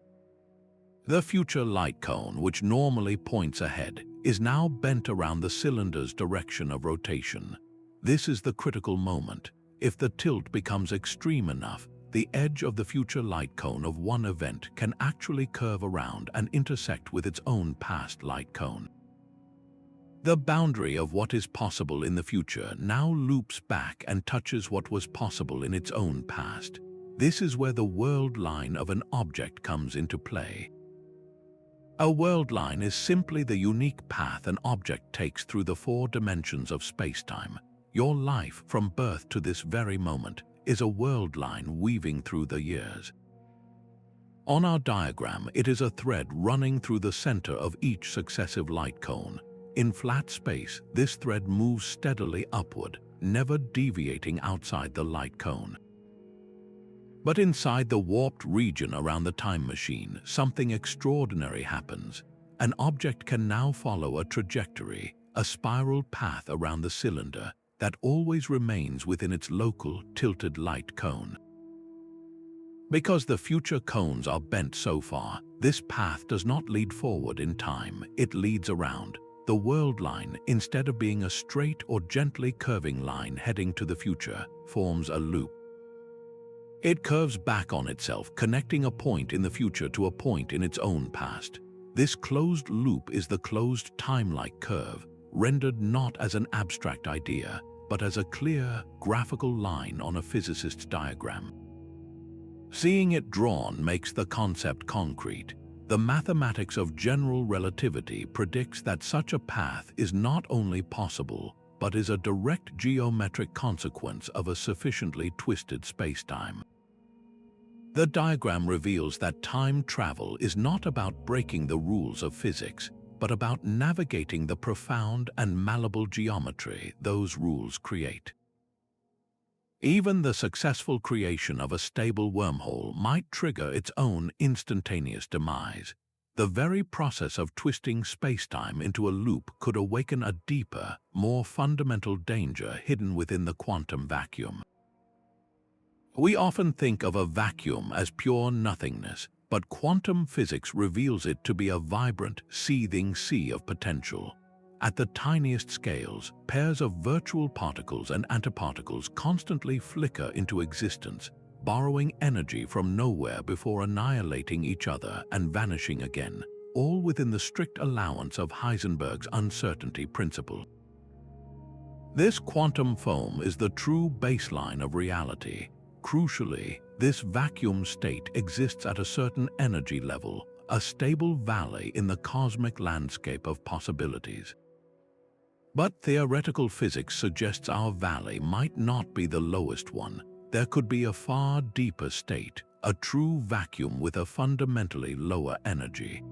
The future light cone, which normally points ahead, is now bent around the cylinder's direction of rotation. This is the critical moment. If the tilt becomes extreme enough, the edge of the future light cone of one event can actually curve around and intersect with its own past light cone. The boundary of what is possible in the future now loops back and touches what was possible in its own past. This is where the world line of an object comes into play. A world line is simply the unique path an object takes through the 4 dimensions of spacetime. Your life, from birth to this very moment, is a world line weaving through the years. On our diagram, it is a thread running through the center of each successive light cone. In flat space, this thread moves steadily upward, never deviating outside the light cone. But inside the warped region around the time machine, something extraordinary happens. An object can now follow a trajectory, a spiral path around the cylinder that always remains within its local, tilted light cone. Because the future cones are bent so far, this path does not lead forward in time, it leads around. The world line, instead of being a straight or gently curving line heading to the future, forms a loop. It curves back on itself, connecting a point in the future to a point in its own past. This closed loop is the closed Timelike curve, rendered not as an abstract idea, but as a clear, graphical line on a physicist's diagram. Seeing it drawn makes the concept concrete. The mathematics of general relativity predicts that such a path is not only possible, but is a direct geometric consequence of a sufficiently twisted spacetime. The diagram reveals that time travel is not about breaking the rules of physics, but about navigating the profound and malleable geometry those rules create. Even the successful creation of a stable wormhole might trigger its own instantaneous demise. The very process of twisting spacetime into a loop could awaken a deeper, more fundamental danger hidden within the quantum vacuum. We often think of a vacuum as pure nothingness, but quantum physics reveals it to be a vibrant, seething sea of potential. At the tiniest scales, pairs of virtual particles and antiparticles constantly flicker into existence, borrowing energy from nowhere before annihilating each other and vanishing again, all within the strict allowance of Heisenberg's uncertainty principle. This quantum foam is the true baseline of reality. Crucially, this vacuum state exists at a certain energy level, a stable valley in the cosmic landscape of possibilities. But theoretical physics suggests our valley might not be the lowest one. There could be a far deeper state, a true vacuum with a fundamentally lower energy.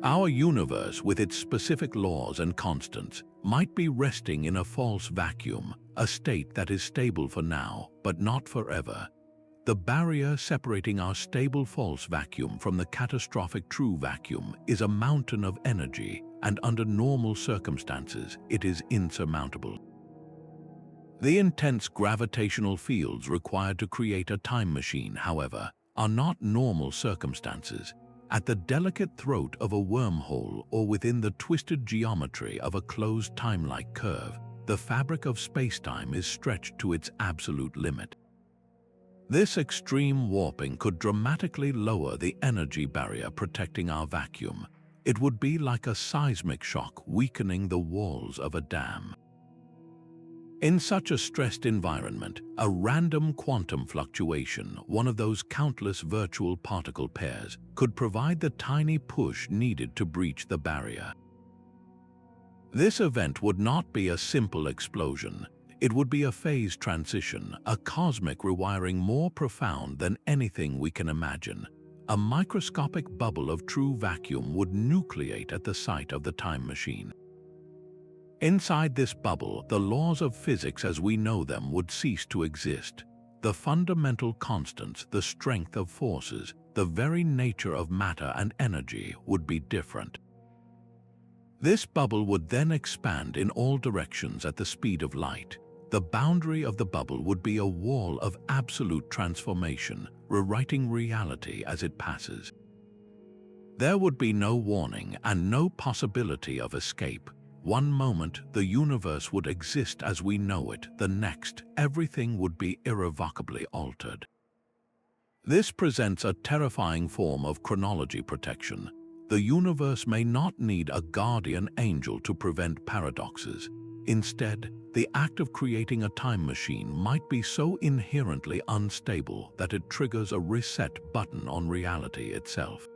Our universe, with its specific laws and constants, might be resting in a false vacuum, a state that is stable for now, but not forever. The barrier separating our stable false vacuum from the catastrophic true vacuum is a mountain of energy, and under normal circumstances, it is insurmountable. The intense gravitational fields required to create a time machine, however, are not normal circumstances. At the delicate throat of a wormhole or within the twisted geometry of a closed time-like curve, the fabric of spacetime is stretched to its absolute limit. This extreme warping could dramatically lower the energy barrier protecting our vacuum. It would be like a seismic shock weakening the walls of a dam. In such a stressed environment, a random quantum fluctuation, one of those countless virtual particle pairs, could provide the tiny push needed to breach the barrier. This event would not be a simple explosion. It would be a phase transition, a cosmic rewiring more profound than anything we can imagine. A microscopic bubble of true vacuum would nucleate at the site of the time machine. Inside this bubble, the laws of physics as we know them would cease to exist. The fundamental constants, the strength of forces, the very nature of matter and energy would be different. This bubble would then expand in all directions at the speed of light. The boundary of the bubble would be a wall of absolute transformation, rewriting reality as it passes. There would be no warning and no possibility of escape. One moment, the universe would exist as we know it. The next, everything would be irrevocably altered. This presents a terrifying form of chronology protection. The universe may not need a guardian angel to prevent paradoxes. Instead, the act of creating a time machine might be so inherently unstable that it triggers a reset button on reality itself.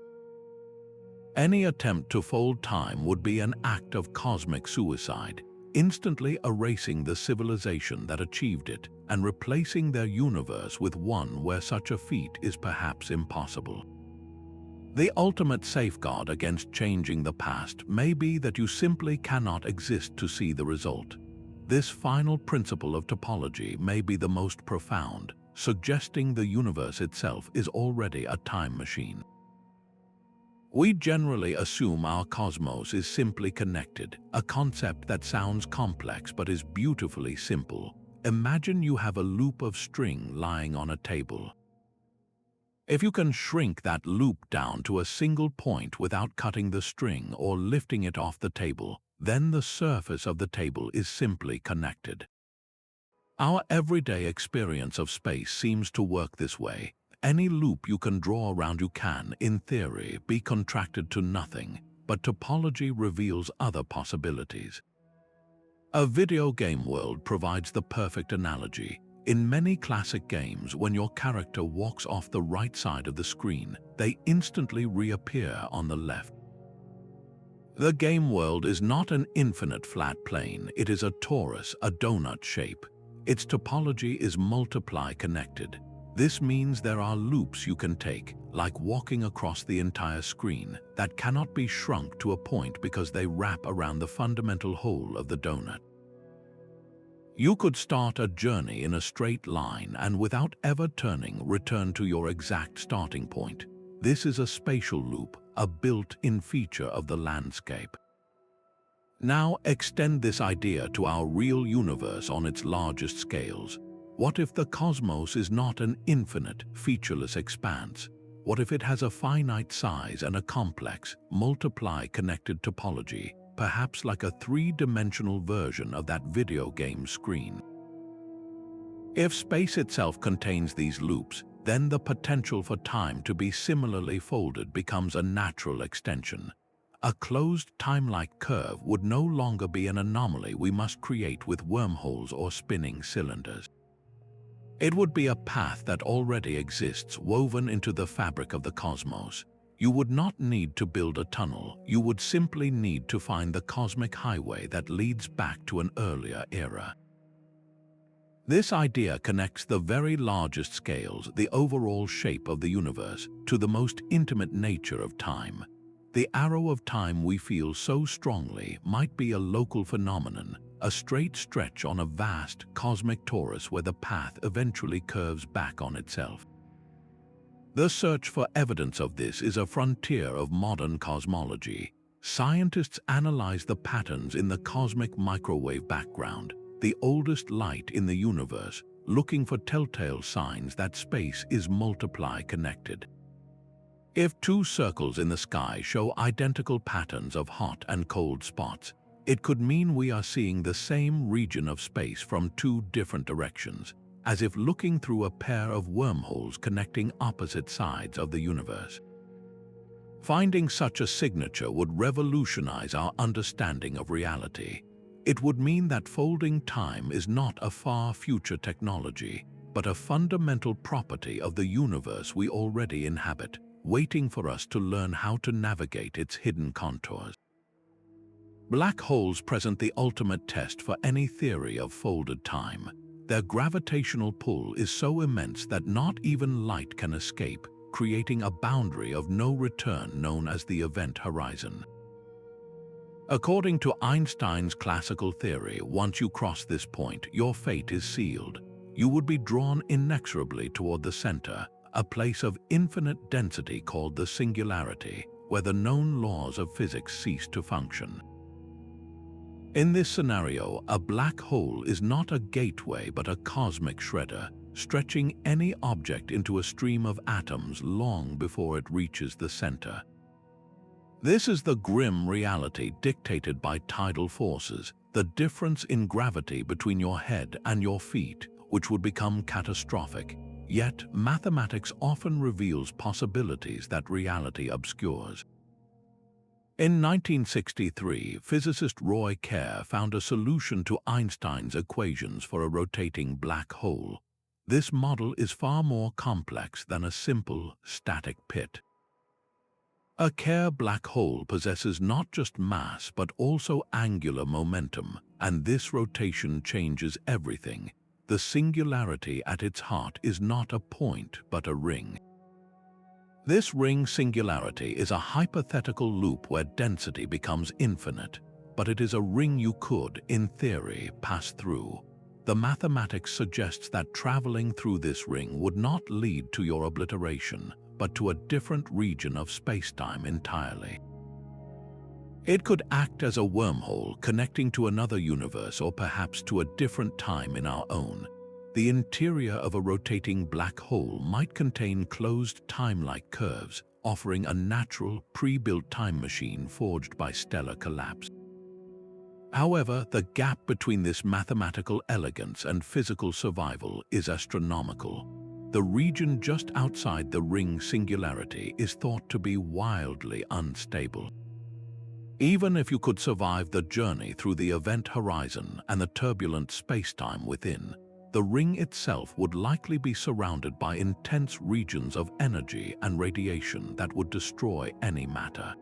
Any attempt to fold time would be an act of cosmic suicide, instantly erasing the civilization that achieved it and replacing their universe with one where such a feat is perhaps impossible. The ultimate safeguard against changing the past may be that you simply cannot exist to see the result. This final principle of topology may be the most profound, suggesting the universe itself is already a time machine. We generally assume our cosmos is simply connected, a concept that sounds complex but is beautifully simple. Imagine you have a loop of string lying on a table. If you can shrink that loop down to a single point without cutting the string or lifting it off the table, then the surface of the table is simply connected. Our everyday experience of space seems to work this way. Any loop you can draw around you can, in theory, be contracted to nothing, but topology reveals other possibilities. A video game world provides the perfect analogy. In many classic games, when your character walks off the right side of the screen, they instantly reappear on the left. The game world is not an infinite flat plane, it is a torus, a donut shape. Its topology is multiply connected. This means there are loops you can take, like walking across the entire screen, that cannot be shrunk to a point because they wrap around the fundamental whole of the donut. You could start a journey in a straight line and without ever turning, return to your exact starting point. This is a spatial loop, a built-in feature of the landscape. Now extend this idea to our real universe on its largest scales. What if the cosmos is not an infinite, featureless expanse? What if it has a finite size and a complex, multiply-connected topology, perhaps like a three-dimensional version of that video game screen? If space itself contains these loops, then the potential for time to be similarly folded becomes a natural extension. A closed time-like curve would no longer be an anomaly we must create with wormholes or spinning cylinders. It would be a path that already exists, woven into the fabric of the cosmos. You would not need to build a tunnel, you would simply need to find the cosmic highway that leads back to an earlier era. This idea connects the very largest scales, the overall shape of the universe, to the most intimate nature of time. The arrow of time we feel so strongly might be a local phenomenon, a straight stretch on a vast cosmic torus where the path eventually curves back on itself. The search for evidence of this is a frontier of modern cosmology. Scientists analyze the patterns in the cosmic microwave background, the oldest light in the universe, looking for telltale signs that space is multiply connected. If two circles in the sky show identical patterns of hot and cold spots, it could mean we are seeing the same region of space from two different directions, as if looking through a pair of wormholes connecting opposite sides of the universe. Finding such a signature would revolutionize our understanding of reality. It would mean that folding time is not a far future technology, but a fundamental property of the universe we already inhabit, waiting for us to learn how to navigate its hidden contours. Black holes present the ultimate test for any theory of folded time. Their gravitational pull is so immense that not even light can escape, creating a boundary of no return known as the event horizon. According to Einstein's classical theory, once you cross this point, your fate is sealed. You would be drawn inexorably toward the center, a place of infinite density called the singularity, where the known laws of physics cease to function. In this scenario, a black hole is not a gateway but a cosmic shredder, stretching any object into a stream of atoms long before it reaches the center. This is the grim reality dictated by tidal forces, the difference in gravity between your head and your feet, which would become catastrophic. Yet, mathematics often reveals possibilities that reality obscures. In 1963, physicist Roy Kerr found a solution to Einstein's equations for a rotating black hole. This model is far more complex than a simple, static pit. A Kerr black hole possesses not just mass but also angular momentum, and this rotation changes everything. The singularity at its heart is not a point but a ring. This ring singularity is a hypothetical loop where density becomes infinite, but it is a ring you could, in theory, pass through. The mathematics suggests that traveling through this ring would not lead to your obliteration, but to a different region of spacetime entirely. It could act as a wormhole connecting to another universe or perhaps to a different time in our own. The interior of a rotating black hole might contain closed time-like curves, offering a natural, pre-built time machine forged by stellar collapse. However, the gap between this mathematical elegance and physical survival is astronomical. The region just outside the ring singularity is thought to be wildly unstable. Even if you could survive the journey through the event horizon and the turbulent spacetime within, the ring itself would likely be surrounded by intense regions of energy and radiation that would destroy any matter.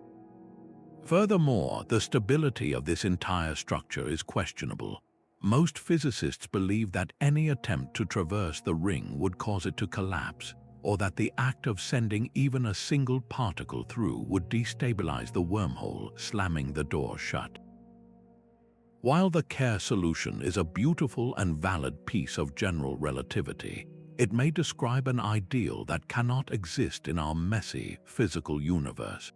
Furthermore, the stability of this entire structure is questionable. Most physicists believe that any attempt to traverse the ring would cause it to collapse, or that the act of sending even a single particle through would destabilize the wormhole, slamming the door shut. While the Kerr solution is a beautiful and valid piece of general relativity, it may describe an ideal that cannot exist in our messy, physical universe.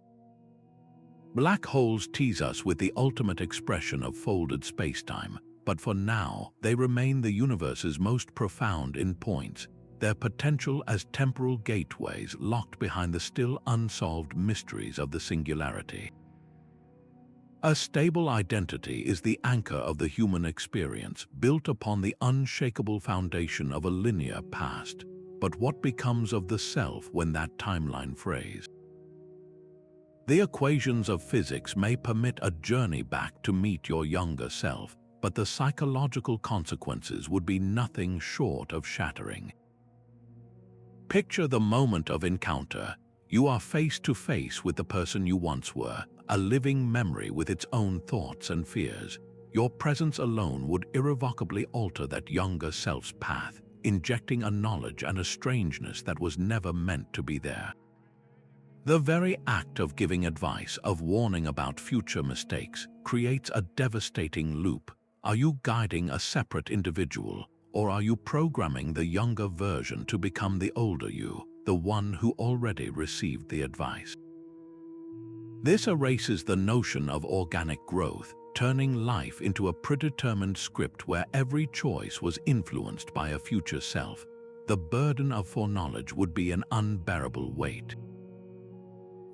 Black holes tease us with the ultimate expression of folded spacetime, but for now, they remain the universe's most profound in points, their potential as temporal gateways locked behind the still unsolved mysteries of the singularity. A stable identity is the anchor of the human experience, built upon the unshakable foundation of a linear past. But what becomes of the self when that timeline frays? The equations of physics may permit a journey back to meet your younger self, but the psychological consequences would be nothing short of shattering. Picture the moment of encounter. You are face to face with the person you once were, a living memory with its own thoughts and fears. Your presence alone would irrevocably alter that younger self's path, injecting a knowledge and a strangeness that was never meant to be there. The very act of giving advice, of warning about future mistakes, creates a devastating loop. Are you guiding a separate individual, or are you programming the younger version to become the older you, the one who already received the advice? This erases the notion of organic growth, turning life into a predetermined script where every choice was influenced by a future self. The burden of foreknowledge would be an unbearable weight.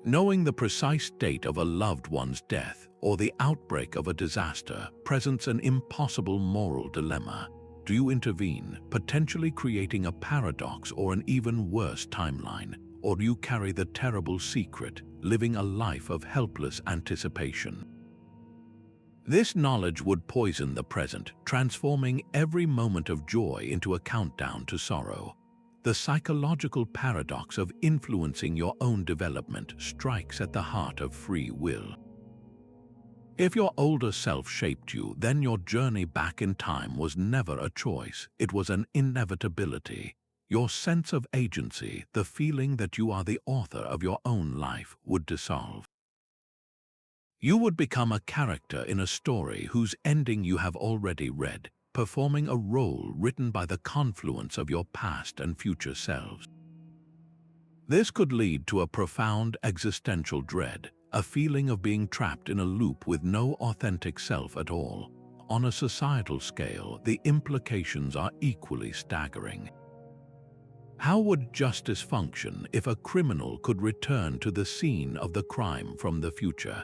Knowing the precise date of a loved one's death or the outbreak of a disaster presents an impossible moral dilemma. Do you intervene, potentially creating a paradox or an even worse timeline, or do you carry the terrible secret, living a life of helpless anticipation? This knowledge would poison the present, transforming every moment of joy into a countdown to sorrow. The psychological paradox of influencing your own development strikes at the heart of free will. If your older self shaped you, then your journey back in time was never a choice, it was an inevitability. Your sense of agency, the feeling that you are the author of your own life, would dissolve. You would become a character in a story whose ending you have already read, performing a role written by the confluence of your past and future selves. This could lead to a profound existential dread, a feeling of being trapped in a loop with no authentic self at all. On a societal scale, the implications are equally staggering. How would justice function if a criminal could return to the scene of the crime from the future?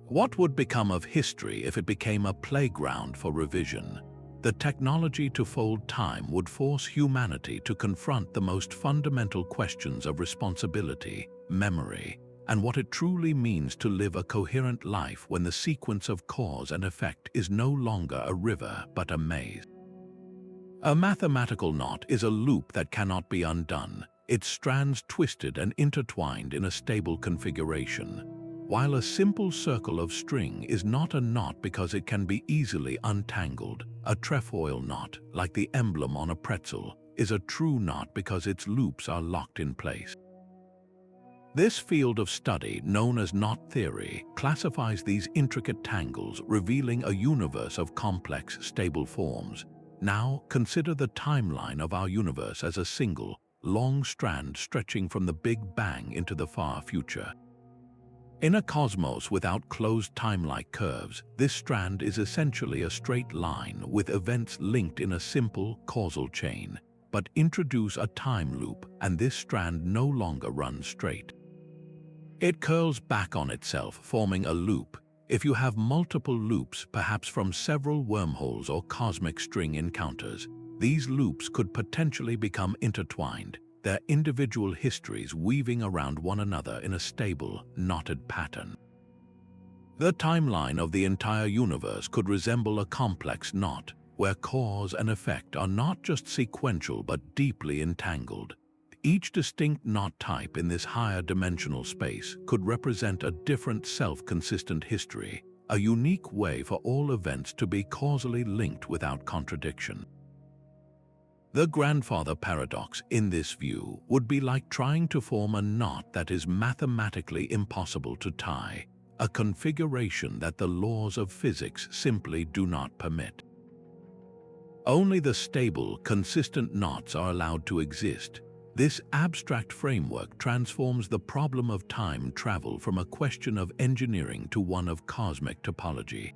What would become of history if it became a playground for revision? The technology to fold time would force humanity to confront the most fundamental questions of responsibility, memory, and what it truly means to live a coherent life when the sequence of cause and effect is no longer a river but a maze. A mathematical knot is a loop that cannot be undone, its strands twisted and intertwined in a stable configuration. While a simple circle of string is not a knot because it can be easily untangled, a trefoil knot, like the emblem on a pretzel, is a true knot because its loops are locked in place. This field of study, known as knot theory, classifies these intricate tangles, revealing a universe of complex, stable forms. Now, consider the timeline of our universe as a single, long strand stretching from the Big Bang into the far future. In a cosmos without closed time-like curves, this strand is essentially a straight line with events linked in a simple, causal chain. But introduce a time loop, and this strand no longer runs straight. It curls back on itself, forming a loop. If you have multiple loops, perhaps from several wormholes or cosmic string encounters, these loops could potentially become intertwined, their individual histories weaving around one another in a stable, knotted pattern. The timeline of the entire universe could resemble a complex knot, where cause and effect are not just sequential but deeply entangled. Each distinct knot type in this higher dimensional space could represent a different self-consistent history, a unique way for all events to be causally linked without contradiction. The grandfather paradox in this view would be like trying to form a knot that is mathematically impossible to tie, a configuration that the laws of physics simply do not permit. Only the stable, consistent knots are allowed to exist. This abstract framework transforms the problem of time travel from a question of engineering to one of cosmic topology.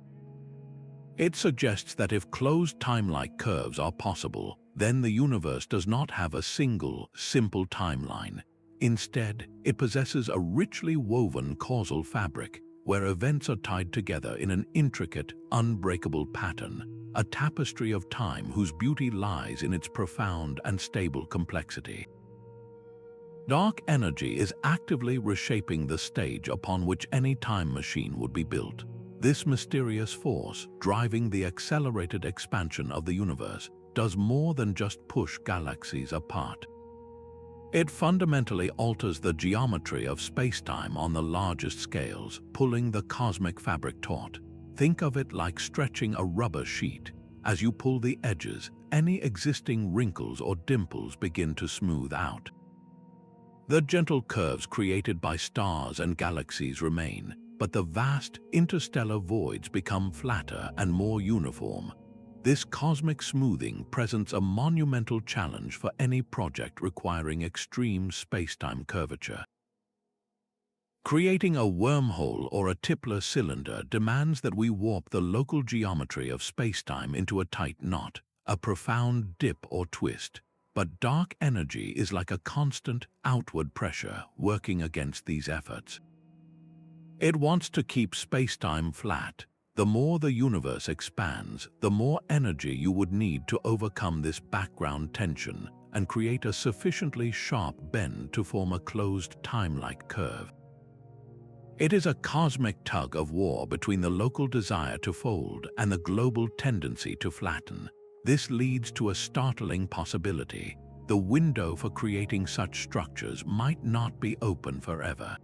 It suggests that if closed time-like curves are possible, then the universe does not have a single, simple timeline. Instead, it possesses a richly woven causal fabric, where events are tied together in an intricate, unbreakable pattern, a tapestry of time whose beauty lies in its profound and stable complexity. Dark energy is actively reshaping the stage upon which any time machine would be built. This mysterious force, driving the accelerated expansion of the universe, does more than just push galaxies apart. It fundamentally alters the geometry of spacetime on the largest scales, pulling the cosmic fabric taut. Think of it like stretching a rubber sheet. As you pull the edges, any existing wrinkles or dimples begin to smooth out. The gentle curves created by stars and galaxies remain, but the vast interstellar voids become flatter and more uniform. This cosmic smoothing presents a monumental challenge for any project requiring extreme spacetime curvature. Creating a wormhole or a Tipler cylinder demands that we warp the local geometry of spacetime into a tight knot, a profound dip or twist. but dark energy is like a constant outward pressure working against these efforts. It wants to keep spacetime flat. The more the universe expands, the more energy you would need to overcome this background tension and create a sufficiently sharp bend to form a closed time-like curve. It is a cosmic tug of war between the local desire to fold and the global tendency to flatten. This leads to a startling possibility. The window for creating such structures might not be open forever.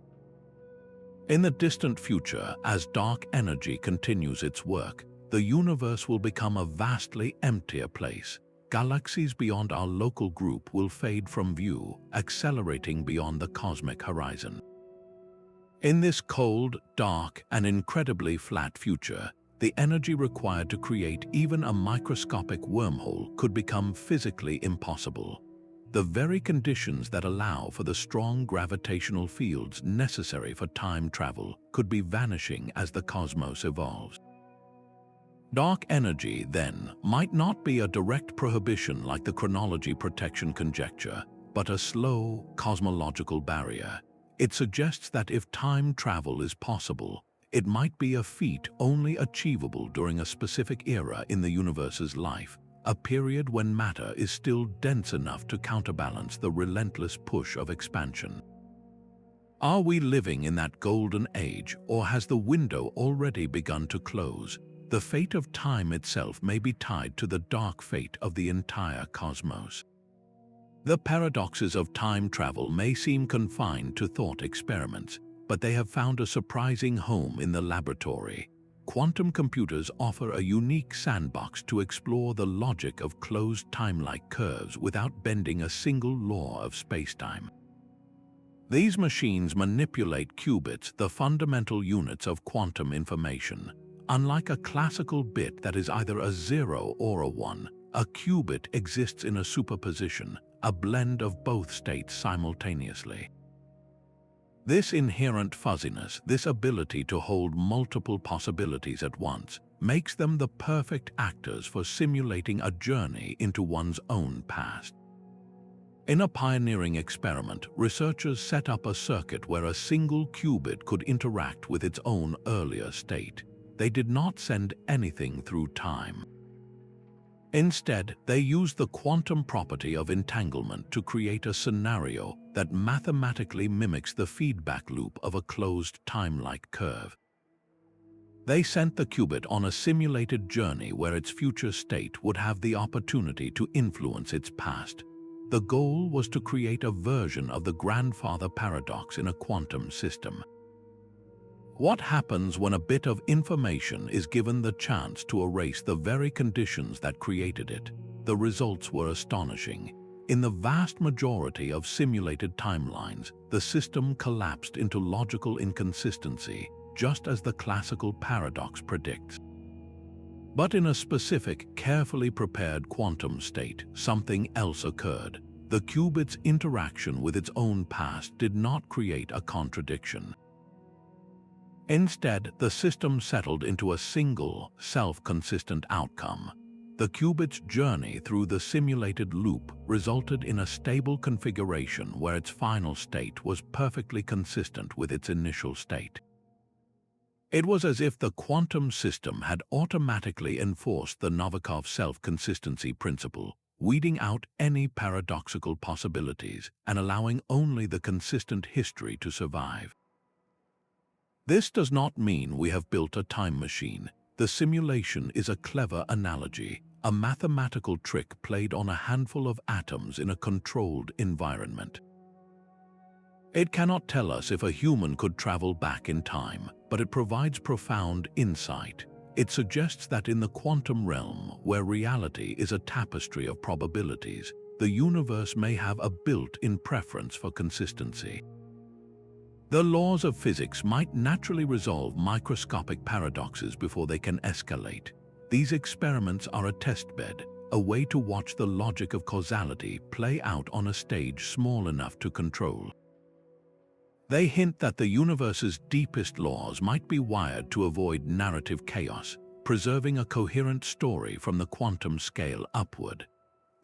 In the distant future, as dark energy continues its work, the universe will become a vastly emptier place. Galaxies beyond our local group will fade from view, accelerating beyond the cosmic horizon. In this cold, dark, and incredibly flat future, the energy required to create even a microscopic wormhole could become physically impossible. The very conditions that allow for the strong gravitational fields necessary for time travel could be vanishing as the cosmos evolves. Dark energy, then, might not be a direct prohibition like the chronology protection conjecture, but a slow, cosmological barrier. It suggests that if time travel is possible, it might be a feat only achievable during a specific era in the universe's life, a period when matter is still dense enough to counterbalance the relentless push of expansion. Are we living in that golden age, or has the window already begun to close? The fate of time itself may be tied to the dark fate of the entire cosmos. The paradoxes of time travel may seem confined to thought experiments, but they have found a surprising home in the laboratory. Quantum computers offer a unique sandbox to explore the logic of closed time-like curves without bending a single law of spacetime. These machines manipulate qubits, the fundamental units of quantum information. Unlike a classical bit that is either a 0 or a 1, a qubit exists in a superposition, a blend of both states simultaneously. This inherent fuzziness, this ability to hold multiple possibilities at once, makes them the perfect actors for simulating a journey into one's own past. In a pioneering experiment, researchers set up a circuit where a single qubit could interact with its own earlier state. They did not send anything through time. Instead, they used the quantum property of entanglement to create a scenario that mathematically mimics the feedback loop of a closed time-like curve. They sent the qubit on a simulated journey where its future state would have the opportunity to influence its past. The goal was to create a version of the grandfather paradox in a quantum system. What happens when a bit of information is given the chance to erase the very conditions that created it? The results were astonishing. In the vast majority of simulated timelines, the system collapsed into logical inconsistency, just as the classical paradox predicts. But in a specific, carefully prepared quantum state, something else occurred. The qubit's interaction with its own past did not create a contradiction. Instead, the system settled into a single, self-consistent outcome. The qubit's journey through the simulated loop resulted in a stable configuration where its final state was perfectly consistent with its initial state. It was as if the quantum system had automatically enforced the Novikov self-consistency principle, weeding out any paradoxical possibilities and allowing only the consistent history to survive. This does not mean we have built a time machine. The simulation is a clever analogy, a mathematical trick played on a handful of atoms in a controlled environment. It cannot tell us if a human could travel back in time, but it provides profound insight. It suggests that in the quantum realm, where reality is a tapestry of probabilities, the universe may have a built-in preference for consistency. The laws of physics might naturally resolve microscopic paradoxes before they can escalate. These experiments are a testbed, a way to watch the logic of causality play out on a stage small enough to control. They hint that the universe's deepest laws might be wired to avoid narrative chaos, preserving a coherent story from the quantum scale upward.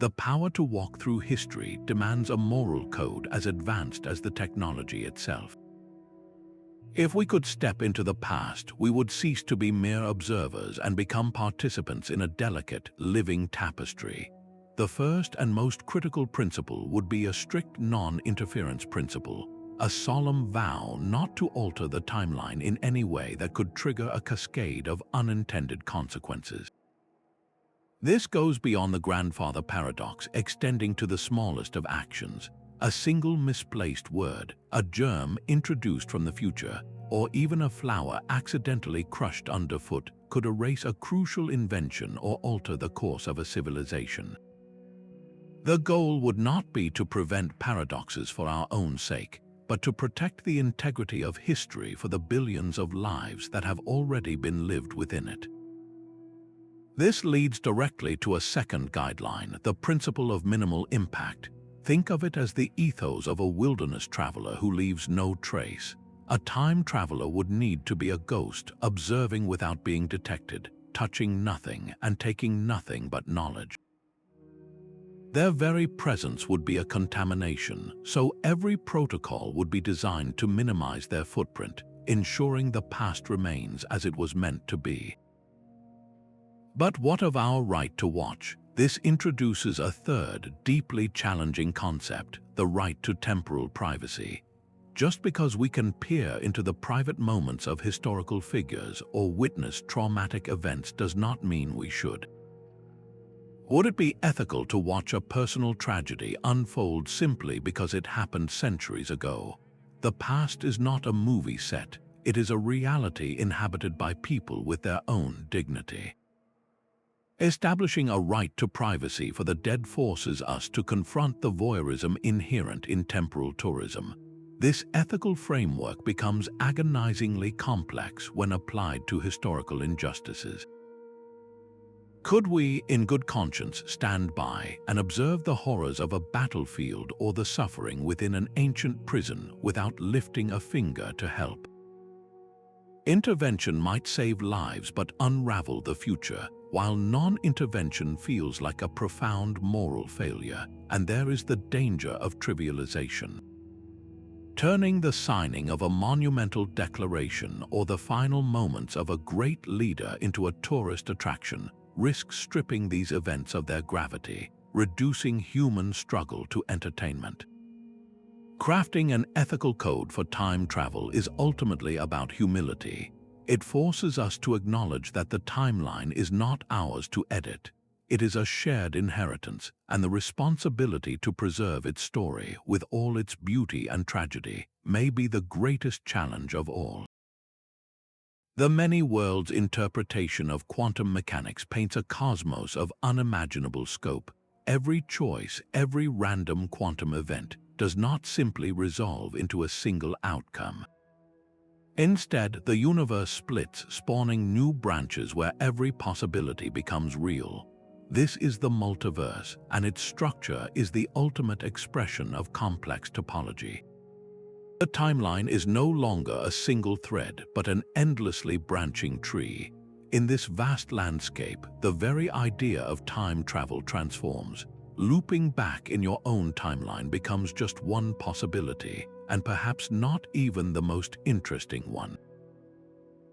The power to walk through history demands a moral code as advanced as the technology itself. If we could step into the past, we would cease to be mere observers and become participants in a delicate, living tapestry. The first and most critical principle would be a strict non-interference principle, a solemn vow not to alter the timeline in any way that could trigger a cascade of unintended consequences. This goes beyond the grandfather paradox, extending to the smallest of actions. A single misplaced word, a germ introduced from the future, or even a flower accidentally crushed underfoot could erase a crucial invention or alter the course of a civilization. The goal would not be to prevent paradoxes for our own sake, but to protect the integrity of history for the billions of lives that have already been lived within it. This leads directly to a second guideline, the principle of minimal impact. Think of it as the ethos of a wilderness traveler who leaves no trace. A time traveler would need to be a ghost, observing without being detected, touching nothing and taking nothing but knowledge. Their very presence would be a contamination, so every protocol would be designed to minimize their footprint, ensuring the past remains as it was meant to be. But what of our right to watch? This introduces a third, deeply challenging concept, the right to temporal privacy. Just because we can peer into the private moments of historical figures or witness traumatic events does not mean we should. Would it be ethical to watch a personal tragedy unfold simply because it happened centuries ago? The past is not a movie set, it is a reality inhabited by people with their own dignity. Establishing a right to privacy for the dead forces us to confront the voyeurism inherent in temporal tourism. This ethical framework becomes agonizingly complex when applied to historical injustices. Could we, in good conscience, stand by and observe the horrors of a battlefield or the suffering within an ancient prison without lifting a finger to help? Intervention might save lives but unravel the future, while non-intervention feels like a profound moral failure, and there is the danger of trivialization. Turning the signing of a monumental declaration or the final moments of a great leader into a tourist attraction risks stripping these events of their gravity, reducing human struggle to entertainment. Crafting an ethical code for time travel is ultimately about humility. It forces us to acknowledge that the timeline is not ours to edit. It is a shared inheritance, and the responsibility to preserve its story with all its beauty and tragedy may be the greatest challenge of all. The many worlds interpretation of quantum mechanics paints a cosmos of unimaginable scope. Every choice, every random quantum event does not simply resolve into a single outcome. Instead, the universe splits, spawning new branches where every possibility becomes real. This is the multiverse, and its structure is the ultimate expression of complex topology. The timeline is no longer a single thread, but an endlessly branching tree. In this vast landscape, the very idea of time travel transforms. Looping back in your own timeline becomes just one possibility, and perhaps not even the most interesting one.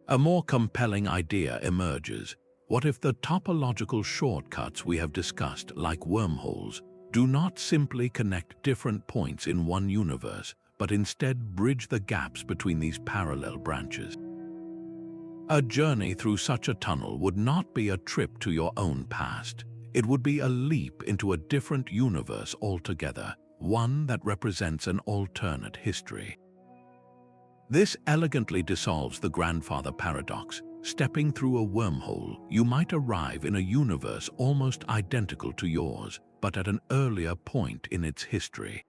A more compelling idea emerges. What if the topological shortcuts we have discussed, like wormholes, do not simply connect different points in one universe, but instead bridge the gaps between these parallel branches? A journey through such a tunnel would not be a trip to your own past. It would be a leap into a different universe altogether, one that represents an alternate history. This elegantly dissolves the grandfather paradox. Stepping through a wormhole, you might arrive in a universe almost identical to yours, but at an earlier point in its history.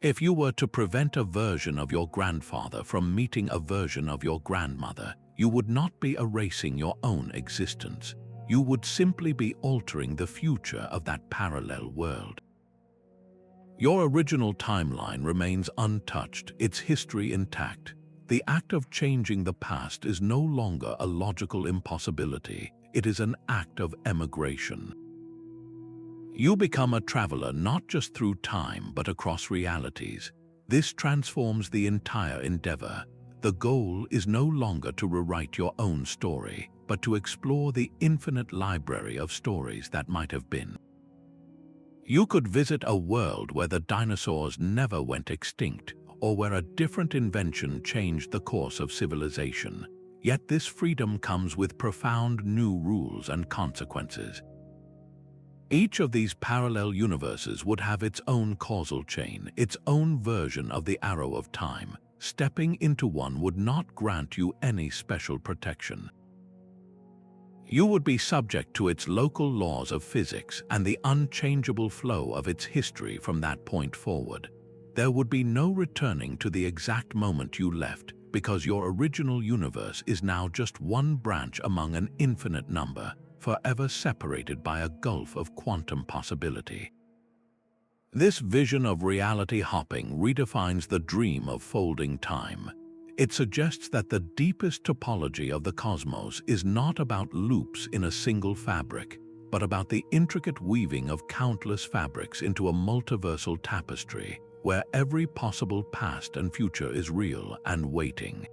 If you were to prevent a version of your grandfather from meeting a version of your grandmother, you would not be erasing your own existence. You would simply be altering the future of that parallel world. Your original timeline remains untouched, its history intact. The act of changing the past is no longer a logical impossibility. It is an act of emigration. You become a traveler not just through time but across realities. This transforms the entire endeavor. The goal is no longer to rewrite your own story, but to explore the infinite library of stories that might have been. You could visit a world where the dinosaurs never went extinct, or where a different invention changed the course of civilization. Yet this freedom comes with profound new rules and consequences. Each of these parallel universes would have its own causal chain, its own version of the arrow of time. Stepping into one would not grant you any special protection. You would be subject to its local laws of physics and the unchangeable flow of its history from that point forward. There would be no returning to the exact moment you left, because your original universe is now just one branch among an infinite number, forever separated by a gulf of quantum possibility. This vision of reality hopping redefines the dream of folding time. It suggests that the deepest topology of the cosmos is not about loops in a single fabric, but about the intricate weaving of countless fabrics into a multiversal tapestry, where every possible past and future is real and waiting.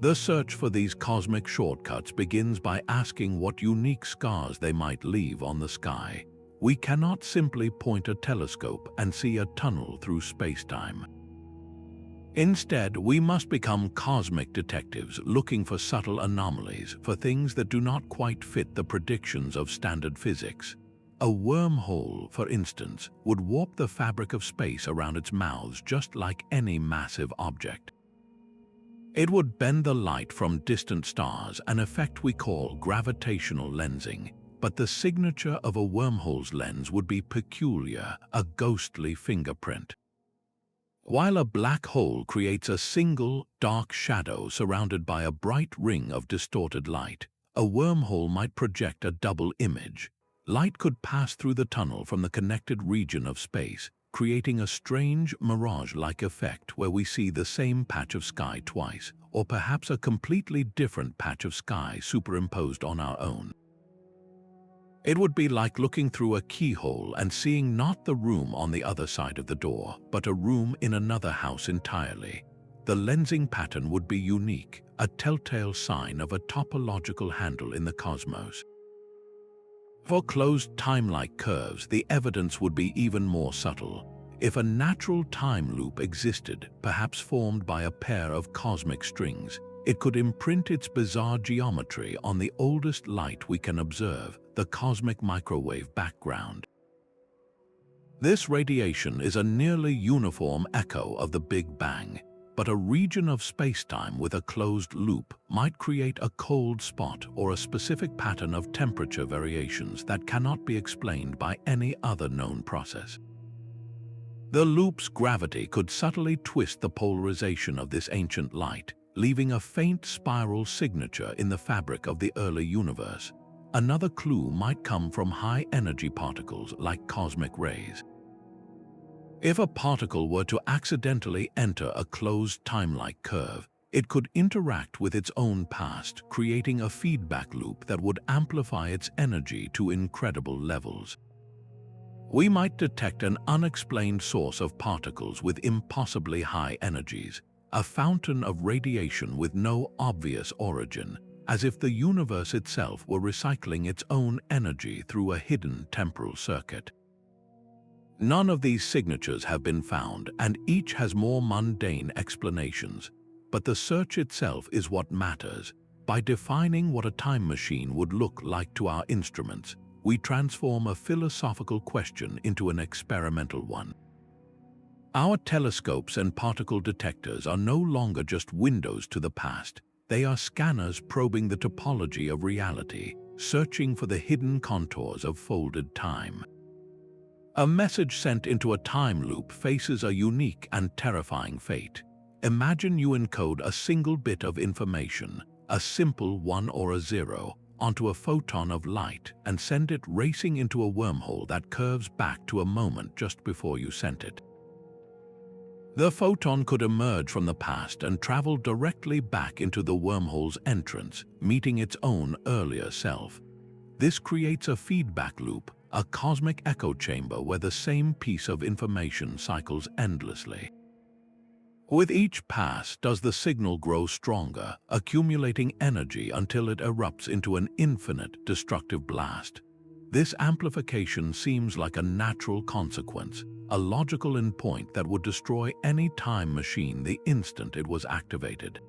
The search for these cosmic shortcuts begins by asking what unique scars they might leave on the sky. We cannot simply point a telescope and see a tunnel through spacetime. Instead, we must become cosmic detectives, looking for subtle anomalies, for things that do not quite fit the predictions of standard physics. A wormhole, for instance, would warp the fabric of space around its mouths just like any massive object. It would bend the light from distant stars, an effect we call gravitational lensing. But the signature of a wormhole's lens would be peculiar, a ghostly fingerprint. While a black hole creates a single, dark shadow surrounded by a bright ring of distorted light, a wormhole might project a double image. Light could pass through the tunnel from the connected region of space, creating a strange, mirage-like effect where we see the same patch of sky twice, or perhaps a completely different patch of sky superimposed on our own. It would be like looking through a keyhole and seeing not the room on the other side of the door, but a room in another house entirely. The lensing pattern would be unique, a telltale sign of a topological handle in the cosmos. For closed time-like curves, the evidence would be even more subtle. If a natural time loop existed, perhaps formed by a pair of cosmic strings, it could imprint its bizarre geometry on the oldest light we can observe, the cosmic microwave background. This radiation is a nearly uniform echo of the Big Bang, but a region of spacetime with a closed loop might create a cold spot or a specific pattern of temperature variations that cannot be explained by any other known process. The loop's gravity could subtly twist the polarization of this ancient light, leaving a faint spiral signature in the fabric of the early universe. Another clue might come from high-energy particles like cosmic rays. If a particle were to accidentally enter a closed time-like curve, it could interact with its own past, creating a feedback loop that would amplify its energy to incredible levels. We might detect an unexplained source of particles with impossibly high energies, a fountain of radiation with no obvious origin, as if the universe itself were recycling its own energy through a hidden temporal circuit. None of these signatures have been found, and each has more mundane explanations. But the search itself is what matters. By defining what a time machine would look like to our instruments, we transform a philosophical question into an experimental one. Our telescopes and particle detectors are no longer just windows to the past. They are scanners probing the topology of reality, searching for the hidden contours of folded time. A message sent into a time loop faces a unique and terrifying fate. Imagine you encode a single bit of information, a simple 1 or a 0, onto a photon of light and send it racing into a wormhole that curves back to a moment just before you sent it. The photon could emerge from the past and travel directly back into the wormhole's entrance, meeting its own earlier self. This creates a feedback loop, a cosmic echo chamber where the same piece of information cycles endlessly. With each pass does the signal grow stronger, accumulating energy until it erupts into an infinite destructive blast. This amplification seems like a natural consequence, a logical endpoint that would destroy any time machine the instant it was activated.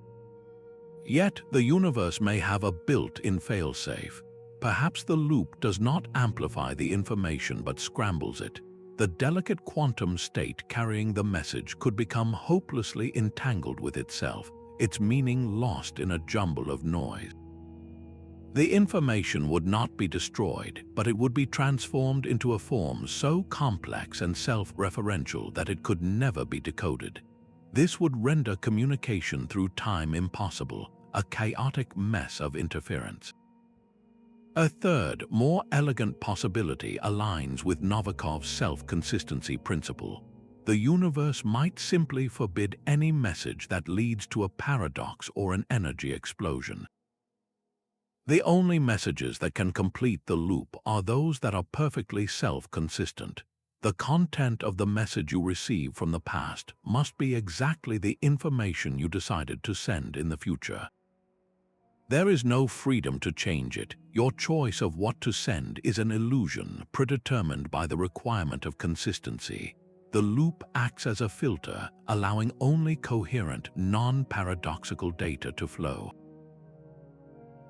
Yet, the universe may have a built-in failsafe. Perhaps the loop does not amplify the information but scrambles it. The delicate quantum state carrying the message could become hopelessly entangled with itself, its meaning lost in a jumble of noise. The information would not be destroyed, but it would be transformed into a form so complex and self-referential that it could never be decoded. This would render communication through time impossible, a chaotic mess of interference. A third, more elegant possibility aligns with Novikov's self-consistency principle. The universe might simply forbid any message that leads to a paradox or an energy explosion. The only messages that can complete the loop are those that are perfectly self-consistent. The content of the message you receive from the past must be exactly the information you decided to send in the future. There is no freedom to change it. Your choice of what to send is an illusion predetermined by the requirement of consistency. The loop acts as a filter, allowing only coherent, non-paradoxical data to flow.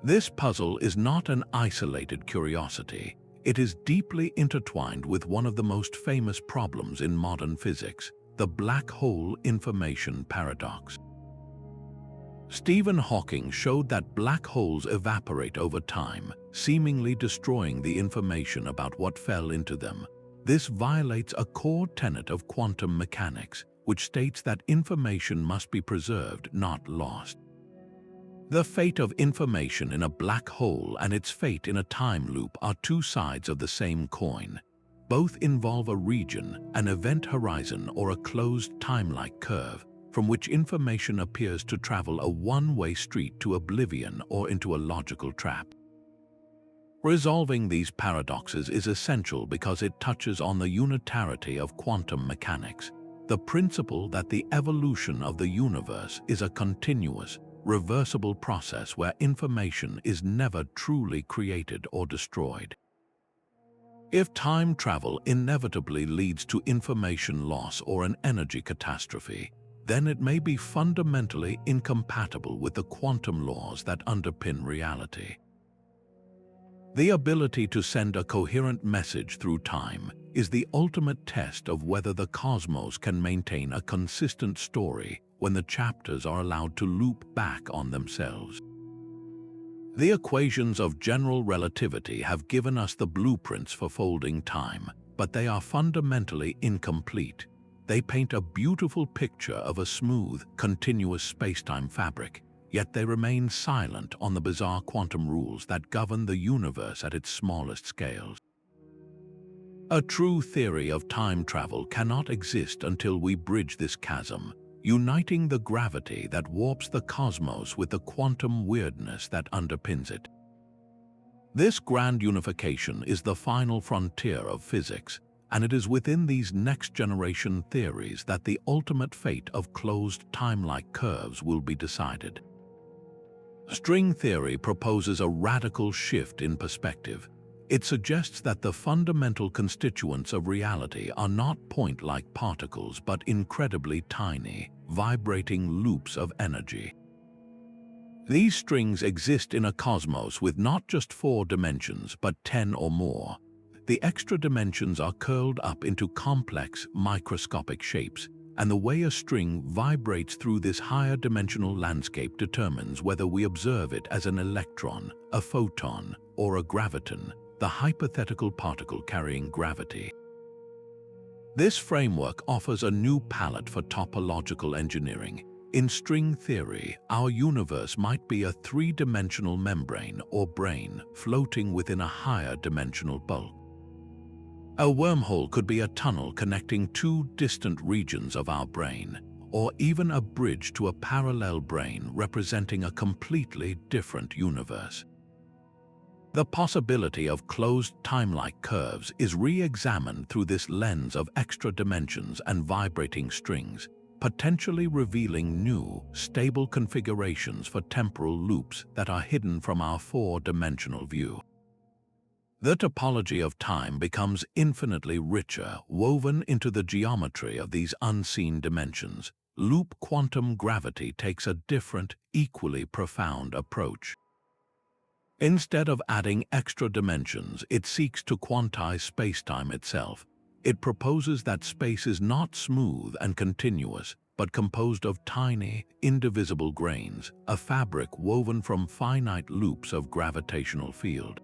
This puzzle is not an isolated curiosity. It is deeply intertwined with one of the most famous problems in modern physics, the black hole information paradox. Stephen Hawking showed that black holes evaporate over time, seemingly destroying the information about what fell into them. This violates a core tenet of quantum mechanics, which states that information must be preserved, not lost. The fate of information in a black hole and its fate in a time loop are two sides of the same coin. Both involve a region, an event horizon, or a closed time-like curve, from which information appears to travel a one-way street to oblivion or into a logical trap. Resolving these paradoxes is essential because it touches on the unitarity of quantum mechanics, the principle that the evolution of the universe is a continuous, reversible process where information is never truly created or destroyed. If time travel inevitably leads to information loss or an energy catastrophe, then it may be fundamentally incompatible with the quantum laws that underpin reality. The ability to send a coherent message through time is the ultimate test of whether the cosmos can maintain a consistent story when the chapters are allowed to loop back on themselves. The equations of general relativity have given us the blueprints for folding time, but they are fundamentally incomplete. They paint a beautiful picture of a smooth, continuous spacetime fabric, yet they remain silent on the bizarre quantum rules that govern the universe at its smallest scales. A true theory of time travel cannot exist until we bridge this chasm, uniting the gravity that warps the cosmos with the quantum weirdness that underpins it. This grand unification is the final frontier of physics, and it is within these next-generation theories that the ultimate fate of closed time-like curves will be decided. String theory proposes a radical shift in perspective. It suggests that the fundamental constituents of reality are not point-like particles but incredibly tiny, vibrating loops of energy. These strings exist in a cosmos with not just 4 dimensions but 10 or more. The extra dimensions are curled up into complex, microscopic shapes, and the way a string vibrates through this higher dimensional landscape determines whether we observe it as an electron, a photon, or a graviton, the hypothetical particle carrying gravity. This framework offers a new palette for topological engineering. In string theory, our universe might be a 3-dimensional membrane or brain floating within a higher dimensional bulk. A wormhole could be a tunnel connecting 2 distant regions of our brain, or even a bridge to a parallel brain representing a completely different universe. The possibility of closed timelike curves is re-examined through this lens of extra dimensions and vibrating strings, potentially revealing new, stable configurations for temporal loops that are hidden from our four-dimensional view. The topology of time becomes infinitely richer, woven into the geometry of these unseen dimensions. Loop quantum gravity takes a different, equally profound approach. Instead of adding extra dimensions, it seeks to quantize spacetime itself. It proposes that space is not smooth and continuous, but composed of tiny, indivisible grains, a fabric woven from finite loops of gravitational field.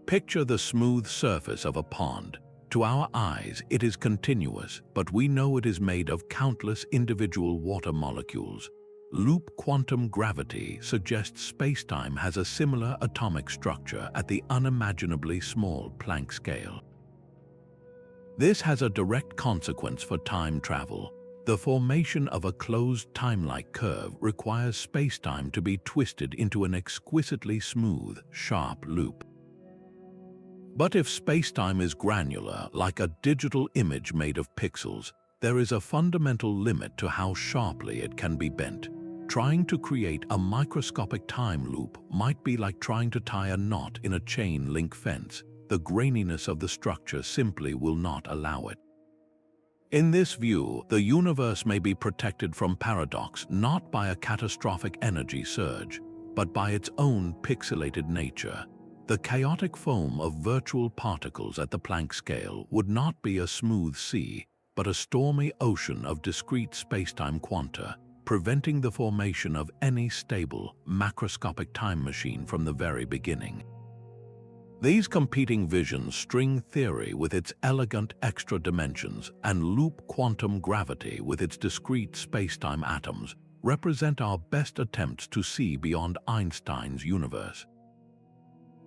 Picture the smooth surface of a pond. To our eyes, it is continuous, but we know it is made of countless individual water molecules. Loop quantum gravity suggests spacetime has a similar atomic structure at the unimaginably small Planck scale. This has a direct consequence for time travel. The formation of a closed timelike curve requires spacetime to be twisted into an exquisitely smooth, sharp loop. But if spacetime is granular, like a digital image made of pixels, there is a fundamental limit to how sharply it can be bent. Trying to create a microscopic time loop might be like trying to tie a knot in a chain link fence. The graininess of the structure simply will not allow it. In this view, the universe may be protected from paradox not by a catastrophic energy surge, but by its own pixelated nature. The chaotic foam of virtual particles at the Planck scale would not be a smooth sea, but a stormy ocean of discrete spacetime quanta, preventing the formation of any stable, macroscopic time machine from the very beginning. These competing visions, string theory with its elegant extra dimensions and loop quantum gravity with its discrete spacetime atoms, represent our best attempts to see beyond Einstein's universe.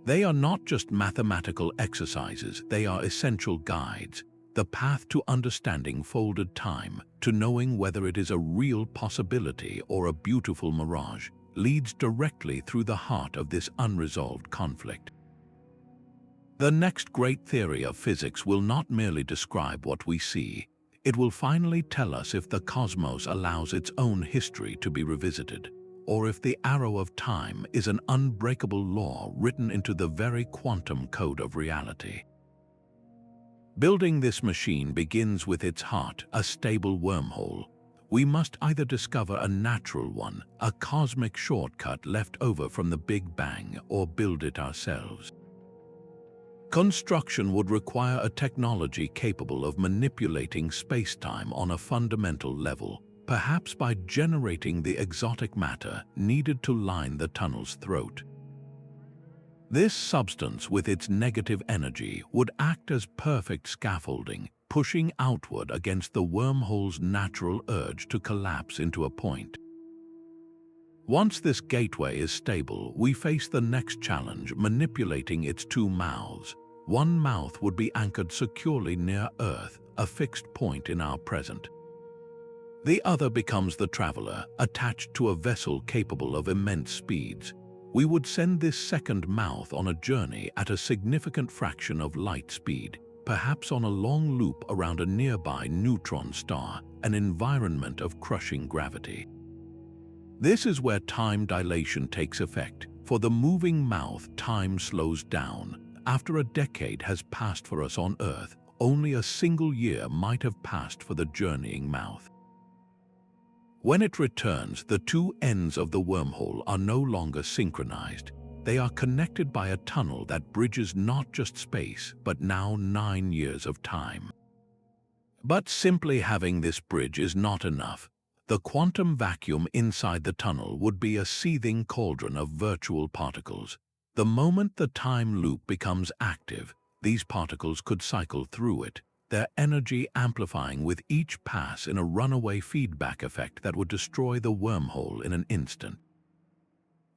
They are not just mathematical exercises, they are essential guides, the path to understanding folded time, to knowing whether it is a real possibility or a beautiful mirage, leads directly through the heart of this unresolved conflict. The next great theory of physics will not merely describe what we see, it will finally tell us if the cosmos allows its own history to be revisited, or if the arrow of time is an unbreakable law written into the very quantum code of reality. Building this machine begins with its heart, a stable wormhole. We must either discover a natural one, a cosmic shortcut left over from the Big Bang, or build it ourselves. Construction would require a technology capable of manipulating spacetime on a fundamental level, perhaps by generating the exotic matter needed to line the tunnel's throat. This substance, with its negative energy, would act as perfect scaffolding, pushing outward against the wormhole's natural urge to collapse into a point. Once this gateway is stable, we face the next challenge, manipulating its two mouths. One mouth would be anchored securely near Earth, a fixed point in our present. The other becomes the traveler, attached to a vessel capable of immense speeds. We would send this second mouth on a journey at a significant fraction of light speed, perhaps on a long loop around a nearby neutron star, an environment of crushing gravity. This is where time dilation takes effect. For the moving mouth, time slows down. After a decade has passed for us on Earth, only a single year might have passed for the journeying mouth. When it returns, the two ends of the wormhole are no longer synchronized. They are connected by a tunnel that bridges not just space, but now 9 years of time. But simply having this bridge is not enough. The quantum vacuum inside the tunnel would be a seething cauldron of virtual particles. The moment the time loop becomes active, these particles could cycle through it, their energy amplifying with each pass in a runaway feedback effect that would destroy the wormhole in an instant.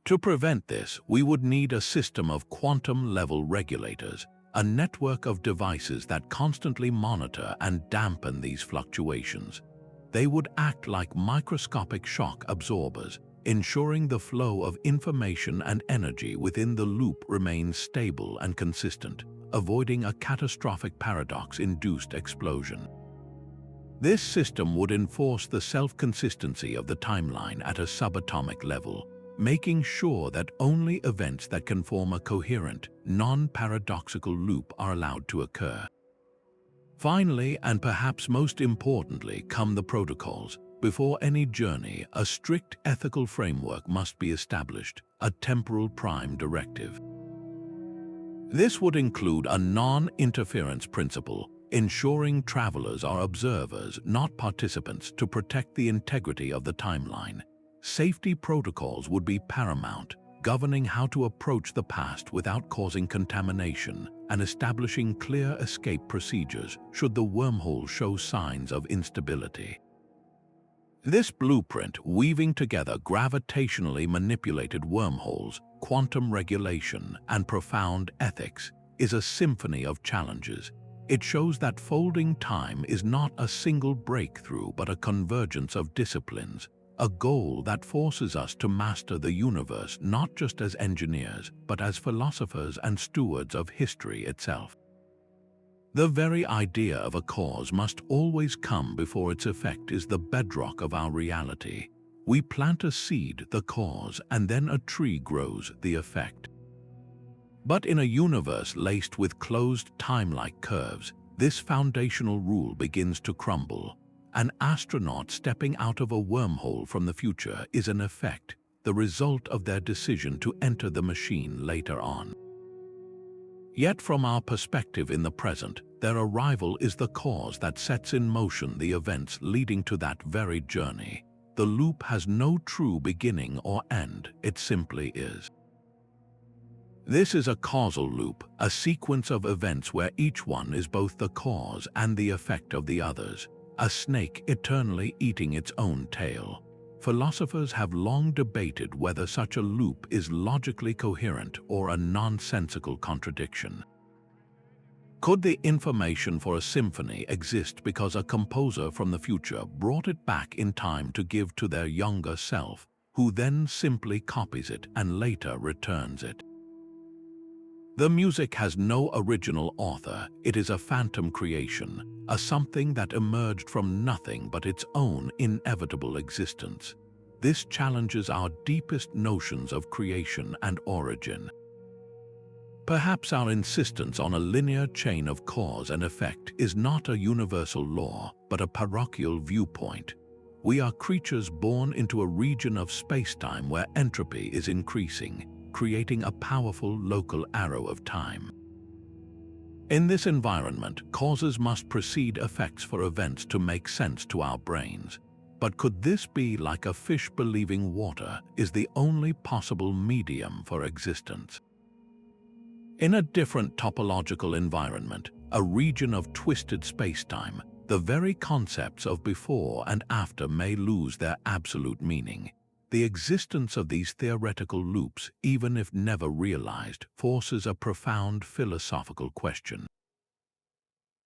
To prevent this, we would need a system of quantum-level regulators, a network of devices that constantly monitor and dampen these fluctuations. They would act like microscopic shock absorbers, ensuring the flow of information and energy within the loop remains stable and consistent, avoiding a catastrophic paradox-induced explosion. This system would enforce the self-consistency of the timeline at a subatomic level, making sure that only events that can form a coherent, non-paradoxical loop are allowed to occur. Finally, and perhaps most importantly, come the protocols. Before any journey, a strict ethical framework must be established, a temporal prime directive. This would include a non-interference principle, ensuring travelers are observers, not participants, to protect the integrity of the timeline. Safety protocols would be paramount, governing how to approach the past without causing contamination and establishing clear escape procedures should the wormhole show signs of instability. This blueprint, weaving together gravitationally manipulated wormholes, quantum regulation, and profound ethics, is a symphony of challenges. It shows that folding time is not a single breakthrough but a convergence of disciplines, a goal that forces us to master the universe not just as engineers but as philosophers and stewards of history itself. The very idea of a cause must always come before its effect is the bedrock of our reality. We plant a seed, the cause, and then a tree grows, the effect. But in a universe laced with closed time-like curves, this foundational rule begins to crumble. An astronaut stepping out of a wormhole from the future is an effect, the result of their decision to enter the machine later on. Yet from our perspective in the present, their arrival is the cause that sets in motion the events leading to that very journey. The loop has no true beginning or end, it simply is. This is a causal loop, a sequence of events where each one is both the cause and the effect of the others. A snake eternally eating its own tail. Philosophers have long debated whether such a loop is logically coherent or a nonsensical contradiction. Could the information for a symphony exist because a composer from the future brought it back in time to give to their younger self, who then simply copies it and later returns it? The music has no original author, it is a phantom creation, a something that emerged from nothing but its own inevitable existence. This challenges our deepest notions of creation and origin. Perhaps our insistence on a linear chain of cause and effect is not a universal law, but a parochial viewpoint. We are creatures born into a region of spacetime where entropy is increasing, creating a powerful local arrow of time. In this environment, causes must precede effects for events to make sense to our brains. But could this be like a fish believing water is the only possible medium for existence? In a different topological environment, a region of twisted spacetime, the very concepts of before and after may lose their absolute meaning. The existence of these theoretical loops, even if never realized, forces a profound philosophical question.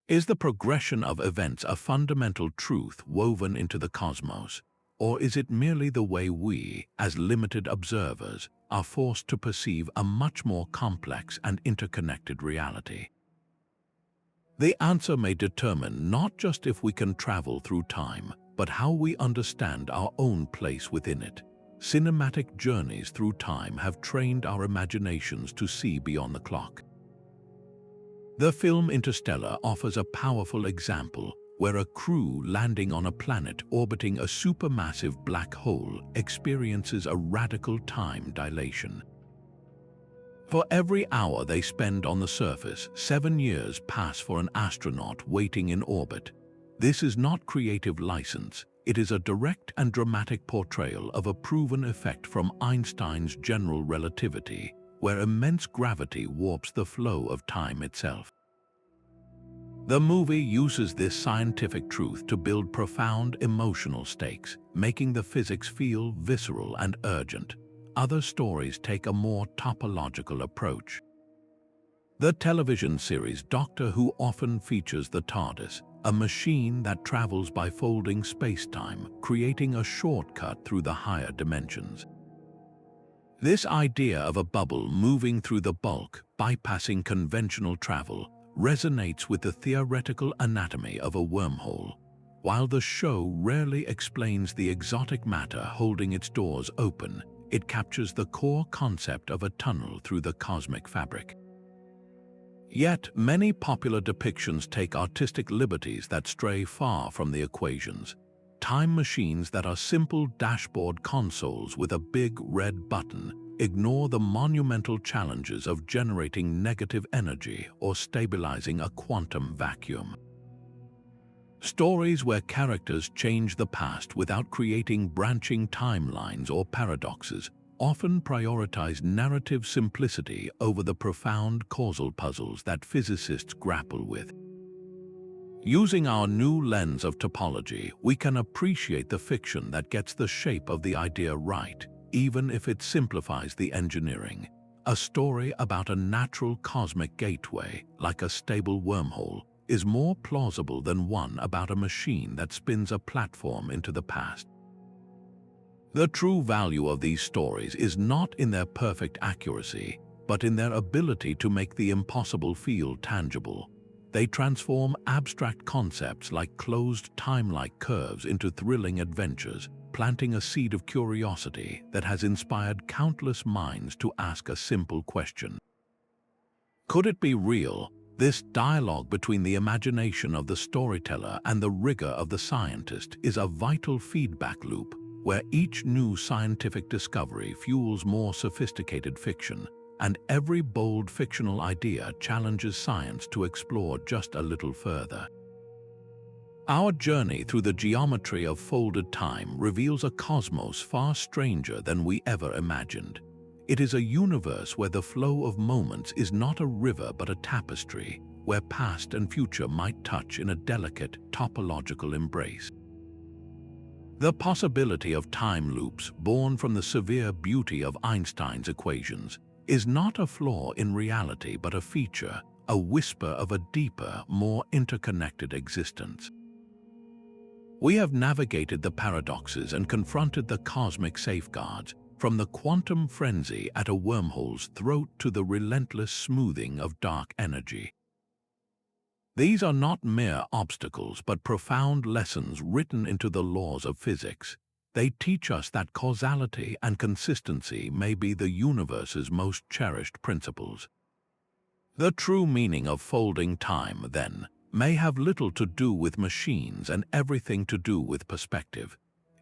Is the progression of events a fundamental truth woven into the cosmos, or is it merely the way we, as limited observers, are forced to perceive a much more complex and interconnected reality? The answer may determine not just if we can travel through time, but how we understand our own place within it. Cinematic journeys through time have trained our imaginations to see beyond the clock. The film Interstellar offers a powerful example where a crew landing on a planet orbiting a supermassive black hole experiences a radical time dilation. For every hour they spend on the surface, 7 years pass for an astronaut waiting in orbit. This is not creative license. It is a direct and dramatic portrayal of a proven effect from Einstein's general relativity, where immense gravity warps the flow of time itself. The movie uses this scientific truth to build profound emotional stakes, making the physics feel visceral and urgent. Other stories take a more topological approach. The television series Doctor Who often features the TARDIS, a machine that travels by folding spacetime, creating a shortcut through the higher dimensions. This idea of a bubble moving through the bulk, bypassing conventional travel, resonates with the theoretical anatomy of a wormhole. While the show rarely explains the exotic matter holding its doors open, it captures the core concept of a tunnel through the cosmic fabric. Yet, many popular depictions take artistic liberties that stray far from the equations. Time machines that are simple dashboard consoles with a big red button ignore the monumental challenges of generating negative energy or stabilizing a quantum vacuum. Stories where characters change the past without creating branching timelines or paradoxes often prioritize narrative simplicity over the profound causal puzzles that physicists grapple with. Using our new lens of topology, we can appreciate the fiction that gets the shape of the idea right, even if it simplifies the engineering. A story about a natural cosmic gateway, like a stable wormhole, is more plausible than one about a machine that spins a platform into the past. The true value of these stories is not in their perfect accuracy, but in their ability to make the impossible feel tangible. They transform abstract concepts like closed time-like curves into thrilling adventures, planting a seed of curiosity that has inspired countless minds to ask a simple question. Could it be real? This dialogue between the imagination of the storyteller and the rigor of the scientist is a vital feedback loop, where each new scientific discovery fuels more sophisticated fiction, and every bold fictional idea challenges science to explore just a little further. Our journey through the geometry of folded time reveals a cosmos far stranger than we ever imagined. It is a universe where the flow of moments is not a river but a tapestry, where past and future might touch in a delicate, topological embrace. The possibility of time loops, born from the severe beauty of Einstein's equations, is not a flaw in reality but a feature, a whisper of a deeper, more interconnected existence. We have navigated the paradoxes and confronted the cosmic safeguards, from the quantum frenzy at a wormhole's throat to the relentless smoothing of dark energy. These are not mere obstacles but profound lessons written into the laws of physics. They teach us that causality and consistency may be the universe's most cherished principles. The true meaning of folding time, then, may have little to do with machines and everything to do with perspective.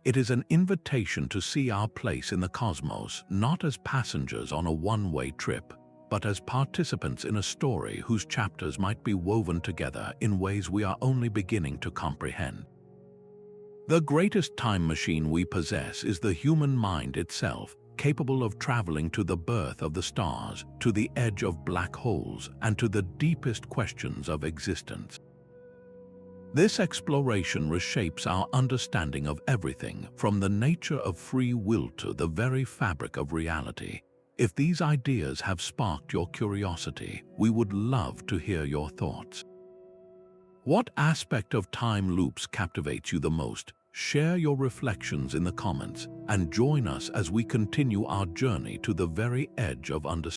It is an invitation to see our place in the cosmos not as passengers on a one-way trip, but as participants in a story whose chapters might be woven together in ways we are only beginning to comprehend. The greatest time machine we possess is the human mind itself, capable of traveling to the birth of the stars, to the edge of black holes, and to the deepest questions of existence. This exploration reshapes our understanding of everything, from the nature of free will to the very fabric of reality. If these ideas have sparked your curiosity, we would love to hear your thoughts. What aspect of time loops captivates you the most? Share your reflections in the comments and join us as we continue our journey to the very edge of understanding.